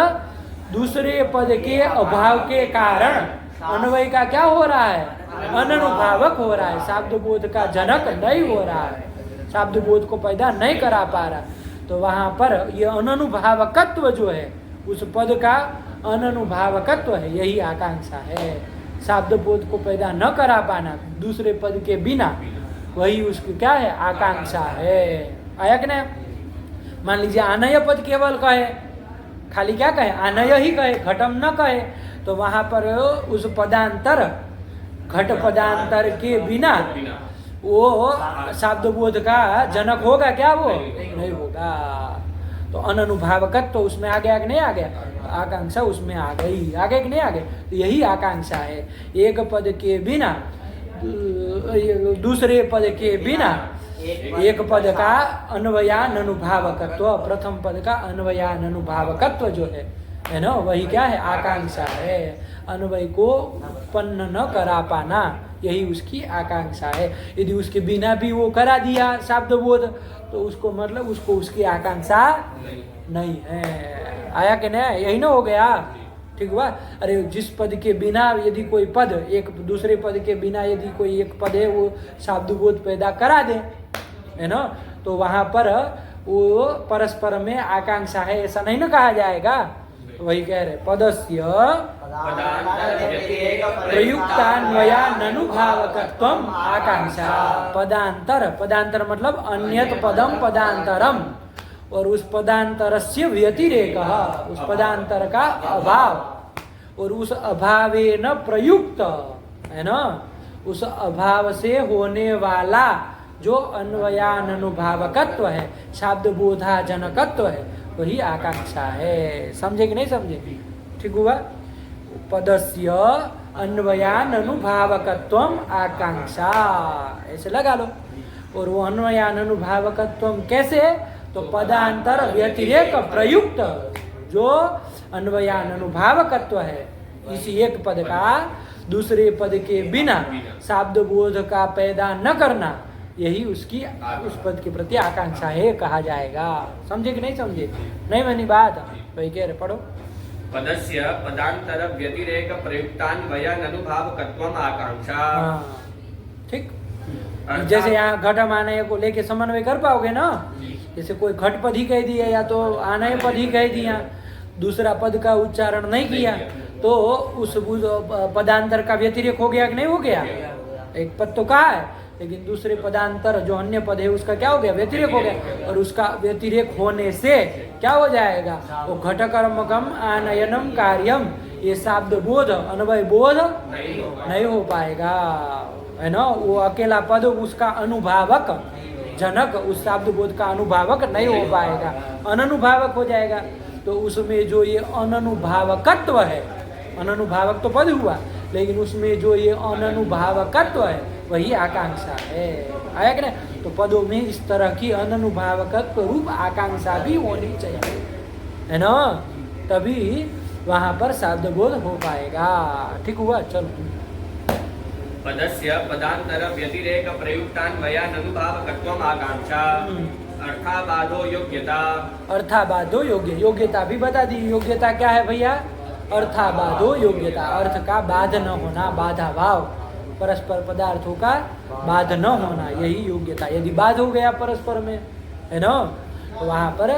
दूसरे पद के अभाव के कारण अन्वय का क्या हो रहा है? अननुभावक हो रहा है, शब्द बोध का जनक नहीं हो रहा है, शब्द बोध को पैदा नहीं करा पा रहा। तो वहाँ पर ये अननुभावकत्व जो है उस पद का अननुभावकत्व है, यही आकांक्षा है। शब्द बोध को पैदा न करा पाना दूसरे पद के बिना, वही उसकी क्या है, आकांक्षा है। आया कि नहीं? मान लीजिए आनय पद केवल कहे, खाली क्या कहे, आनय ही कहे, घटम न कहे, तो वहां पर उस पदांतर घट पदांतर के बिना वो शब्द बोध का जनक होगा क्या? वो नहीं होगा। तो अननुभावकत्व तो उसमें आ गया कि नहीं आ गया? आकांक्षा उसमें आ गई, आ गए कि नहीं आ गए? तो यही आकांक्षा है। एक पद के बिना दूसरे पद के बिना एक पद का अन्वयानुभावकत्व, प्रथम पद का अन्वयानुभावकत्व जो है ना, वही क्या है, आकांक्षा है। अन्वय को उत्पन्न न करा पाना, यही उसकी आकांक्षा है। यदि उसके बिना भी वो करा दिया शब्द बोध, तो उसको मतलब उसको उसकी आकांक्षा नहीं है। आया कि नहीं? यही ना हो गया, ठीक हुआ। अरे जिस पद के बिना यदि कोई पद, एक दूसरे पद के बिना यदि कोई एक पद है वो शब्द बोध पैदा करा दे, है ना, तो वहां पर वो परस्पर में आकांक्षा है, ऐसा नहीं ना कहा जाएगा। तो वही कह रहे, पदस्य प्रयुक्तान्वयानुभावकत्वम आकांक्षा। पदांतर, पदांतर मतलब अन्यत पदम पदांतरम, और उस पदांतरस्य व्यतिरेक, उस पदांतर का अभाव, और उस अभावे न प्रयुक्त, है ना, उस अभाव से होने वाला जो अन्वयानुभावकत्व है, शब्द बोधा जनकत्व है, वही आकांक्षा है। समझे कि नहीं समझे? ठीक हुआ। पदस्य अन्वयानुभावकत्वम आकांक्षा, ऐसे लगा लो। और वो अन्वयानुभावकत्वम कैसे? तो पदांतर व्यतिरेक प्रयुक्त, जो अन्वयानुभावकत्व है इसी एक पद का दूसरे पद के बिना शब्द बोध का पैदा न करना, यही उसकी उस पद के प्रति आकांक्षा है कहा जाएगा। समझे कि नहीं समझे? नहीं बनी बात? वही कह रहे, पढ़ो।
पदस्य पदांतर व्यतिरेक प्रयुक्तान्वयानुभावकत्वम आकांक्षा।
ठीक। जैसे यहाँ घट आनय को लेके समन्वय कर पाओगे ना? जैसे कोई घट पद ही कह दिया या तो आनय पद ही कह दिया, दूसरा पद का उच्चारण नहीं किया, तो उस पदांतर का व्यतिरेक हो गया कि नहीं हो गया? एक पद तो कहा है, लेकिन दूसरे पदांतर जो अन्य पद है उसका क्या हो गया? व्यतिरेक हो गया। और उसका व्यतिरेक होने से क्या हो जाएगा? वो घटकर्मकम आनयनम कार्यम, ये शब्द बोध अन्वय बोध नहीं हो पाएगा, है ना। वो अकेला पद उसका अनुभावक जनक, उस शब्द बोध का अनुभावक नहीं हो पाएगा, अननुभावक हो जाएगा। तो उसमें जो ये अननुभावकत्व है, अननुभावक तो पद हुआ, लेकिन उसमें जो ये अननुभावकत्व है वही आकांक्षा है। आया कि नहीं? तो पदों में इस तरह की अननुभावकत्व रूप आकांक्षा भी होनी चाहिए, है ना, तभी वहां पर शब्द बोध हो पाएगा। ठीक हुआ। चलो।
पदस्य पदांतर व्यतिरेक प्रयुक्तान्वयानुभावकत्वम आकांक्षा। अर्थाबाधो योग्यता।
अर्थाबाधो योग्य, योग्यता भी बता दी। योग्यता क्या है भैया? अर्थाबाधो योग्यता, अर्थ का बाध न होना, बाधा भाव, परस्पर पदार्थों का बाध न होना, यही योग्यता। यदि बाध हो गया परस्पर में, है ना, तो वहां पर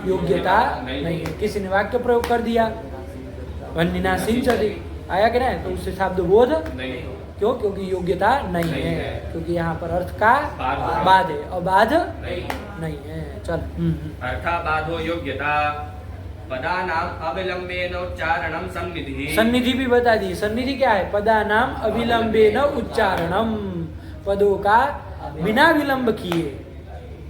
योग्यता नहीं है। किसी ने वाक्य प्रयोग कर दिया, वन्निना सिंचति, आया कि नहीं? तो उससे शब्द बोध नहीं। क्यों? क्योंकि योग्यता नहीं है, क्योंकि यहाँ पर अर्थ का बाध है और बाध नहीं है। चल।
अर्थाबाधो योग्यता। पदानाम अविलंबेन उच्चारणम सन्निधि।
सन्निधि भी बता दी। सन्निधि क्या है? पदानाम अविलंबेन उच्चारणम, पदों का बिना विलंब किए,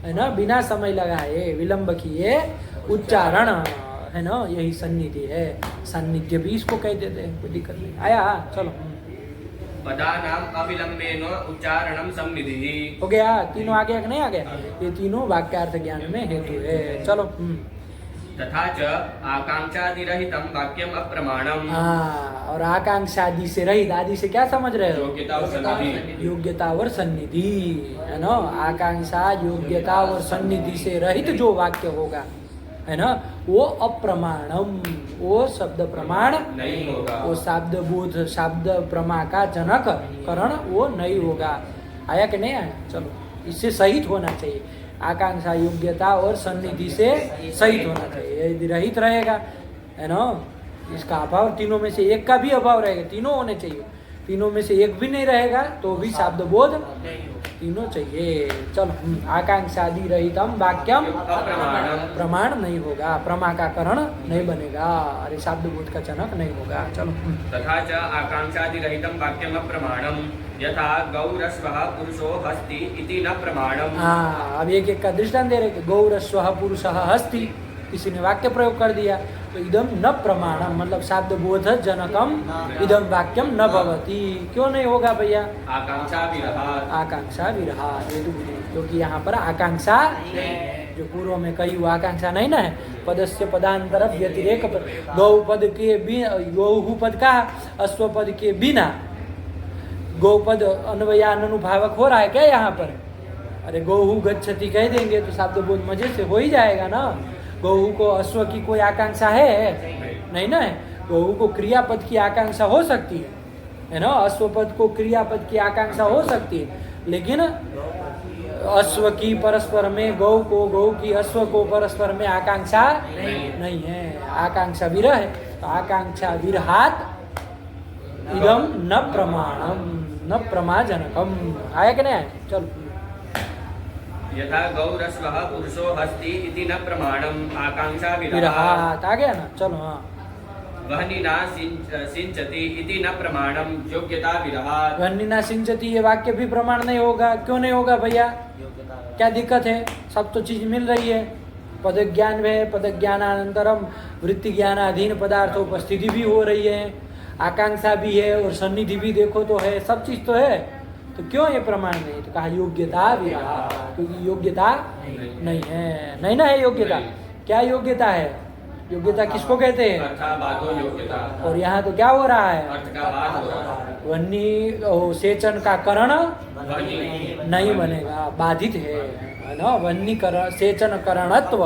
है ना, बिना समय लगाए विलंब किए उच्चारण, है ना, यही सन्निधि है। सान्निध्य भी इसको कह देते हैं, कोई दिक्कत नहीं। आया? चलो।
पदानाम अविलंबेन उच्चारणम सन्निधि।
हो गया? तीनों आ गया कि नहीं आ गया? ये तीनों वाक्यार्थ ज्ञान में हेतु है। चलो।
तथा च आकांक्षादिरहितम वाक्यम अप्रमाणम।
और आकांक्षादि से रहित, आदि से क्या समझ रहे हो?
योग्यता और सन्निधि।
योग्यता और सन्निधि, है ना। आकांक्षा योग्यता और सन्निधि से रहित जो वाक्य होगा, है ना, वो अप्रमाणम, वो शब्द प्रमाण
नहीं होगा,
वो शब्द बोध शब्द प्रमा का जनक करण वो नहीं होगा। आया कि नहीं आया? चलो, इससे सहित होना चाहिए। आकांक्षा योग्यता और सन्निधि से सहित होना चाहिए। यदि रहित रहेगा, है ना, इसका अभाव, तीनों में से एक का भी अभाव रहेगा, तीनों होने चाहिए, तीनों में से एक भी नहीं रहेगा तो भी शाब्द बोध तीनों चाहिए। चलो, आकांक्षादि रहितम वाक्यम प्रमाण नहीं होगा, प्रमा का करण नहीं बनेगा, अरे शाब्द बोध का जनक नहीं होगा। चलो,
तथा च आकांक्षादि रहितं वाक्यम अप्रमाणम यथा गौरस्वः पुरुषो हस्ति इति न प्रमाणम।
हाँ, अब एक एक का दृष्टांत दे रहे, गौरस्वः पुरुषः हस्ति, किसी ने वाक्य प्रयोग कर दिया तो इदम न प्रमाणम, मतलब शाब्द बोध जनकम इदम वाक्यम न भवति। क्यों नहीं होगा भैया?
आकांक्षा विरहात्,
आकांक्षा विरहात्, क्योंकि यहाँ पर आकांक्षा, जो पूर्व में कही वो आकांक्षा नहीं ना है। पदस्य पदांतर व्यतिरेक, गौ पद के गौहु पद का अश्व पद के बिना गौ पद अन्वयानुभावक हो रहा है क्या यहाँ पर? अरे गौहु गच्छति कह देंगे तो शाब्द बोध मजे से हो ही जाएगा ना। गौहु को अश्व की कोई आकांक्षा है? नहीं ना है। गौहु को क्रियापद की आकांक्षा हो सकती है ना, अश्वपद को क्रियापद की आकांक्षा हो सकती है, लेकिन अश्व की परस्पर में गौ को, गौ की अश्व को परस्पर में आकांक्षा नहीं है, आकांक्षा विरह है। तो आकांक्षा विरहात् इदम न प्रमाणम न प्रमाजनकम, आया कि नहीं आया? चलो,
यथा गौरस्वः पुरुषो हस्ति इति न प्रमाणम आकांक्षा विरहात्,
विरहात् आ गया ना। चलो, हाँ,
वह्निना सिंचति इति न प्रमाणम योग्यता विरहात्।
वह्निना सिंचति ये वाक्य भी प्रमाण नहीं होगा। क्यों नहीं होगा भैया? क्या दिक्कत है? सब तो चीज मिल रही है, पद ज्ञान में, पद ज्ञानानंतरम वृत्ति ज्ञानाधीन पदार्थ उपस्थिति भी हो रही है, आकांक्षा भी है और सन्निधि भी देखो तो है, सब चीज तो है, तो क्यों ये प्रमाण नहीं? तो कहा योग्यता विरहात्, क्योंकि योग्यता नहीं है, नहीं ना है योग्यता। क्या योग्यता है? योग्यता किसको कहते हैं?
अर्थाबाधो योग्यता।
और यहाँ तो क्या हो रहा है?
अर्थ का बाध हो रहा है।
वन्नी सेचन का करण
वह्नि
नहीं बनेगा, बाधित है ना। वन्नी करण सेचन करणत्व,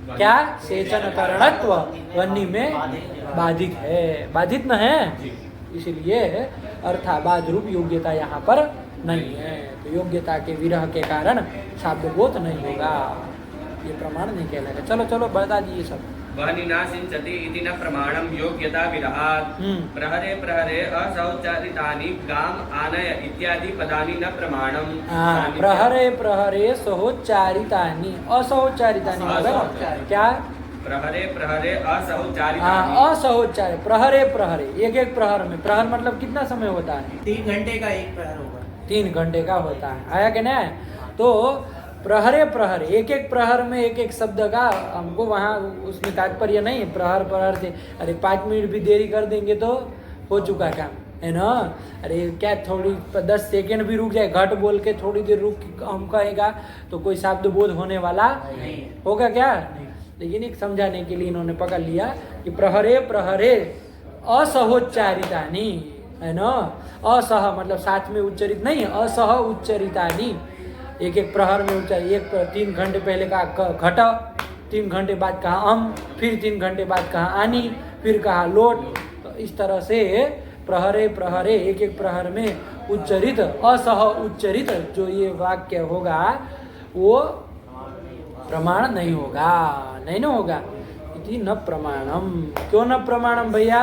क्या सेचन करणत्व वन्नी में बाधित है, बाधित न है, इसलिए अर्थाबाध रूप योग्यता यहाँ पर नहीं है। तो योग्यता के विरह के कारण शाब्द बोध नहीं होगा, ये प्रमाण नहीं कहलाएगा। चलो चलो बता दीजिए सब।
वह्निना सिंचति इति न प्रमाणम योग्यता विरहात्। प्रहरे प्रहरे असौचारितानि गाम आनय इत्यादि पदानि न प्रमाणम।
प्रहरे प्रहरे सहोच्चारितानि, असहोच्चारितानि मतलब क्या?
प्रहरे प्रहरे असहोच्चारितानि,
असहोच्चार, प्रहरे प्रहरे, एक एक प्रहर में, प्रहर मतलब कितना समय होता है?
3 घंटे का एक प्रहर होगा,
3 घंटे का होता है, आया कि नहीं? तो प्रहरे प्रहर, एक एक प्रहर में एक एक शब्द का, हमको वहाँ उसमें तात्पर्य नहीं है प्रहर प्रहर से। अरे 5 मिनट भी देरी कर देंगे तो हो चुका काम, है ना। अरे क्या थोड़ी 10 सेकेंड भी रुक जाए, घट बोल के थोड़ी देर रुक हम कहेगा तो कोई शब्द बोध होने वाला होगा क्या? लेकिन एक समझाने के लिए इन्होंने पकड़ लिया कि प्रहरे प्रहरे असहोच्चारितानि, है ना। असह मतलब साथ में उच्चरित नहीं, असह उच्चरितानि, एक एक प्रहर में उच्चारित। एक 3 घंटे पहले कहा घट, 3 घंटे बाद कहा अम, फिर 3 घंटे बाद कहा आनी, फिर कहा लोट। तो इस तरह से प्रहरे प्रहरे एक एक प्रहर में उच्चरित, असह उच्चरित जो ये वाक्य होगा वो प्रमाण नहीं होगा, नहीं ना होगा। इति न प्रमाणम, क्यों न प्रमाणम भैया?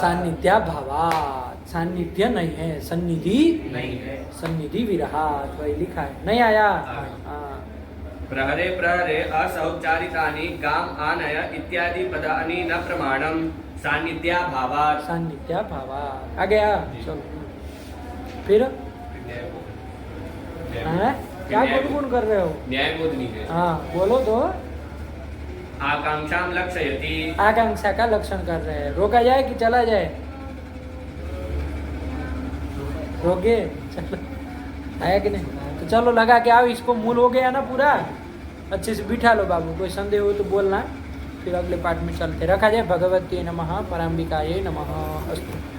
सान्निध्याभावात्, सान्निध्य नहीं है, सन्निधि
नहीं है,
सन्निधि विरहात्, वही लिखा है, नहीं आया?
प्रहरे प्रहरे असौचारितानि गाम आनय इत्यादि पदानि न प्रमाणम सान्निध्याभावात्।
सान्निध्याभावात् आ गया। चलो फिर हैं? क्या गुनगुन कर रहे हो?
न्याय बोध नहीं है।
हाँ बोलो तो।
आकांक्षाम लक्षयति,
आकांक्षा का लक्षण कर रहे हैं। रोका जाए कि चला जाए? रोके, चलो आया कि नहीं? तो चलो लगा के आओ, इसको मूल हो गया ना पूरा, अच्छे से बिठा लो बाबू। कोई संदेह हो तो बोलना, फिर अगले पाठ में चलते। रखा जाए। भगवती नमः, पराम्बिकायै नमः। अस्तु।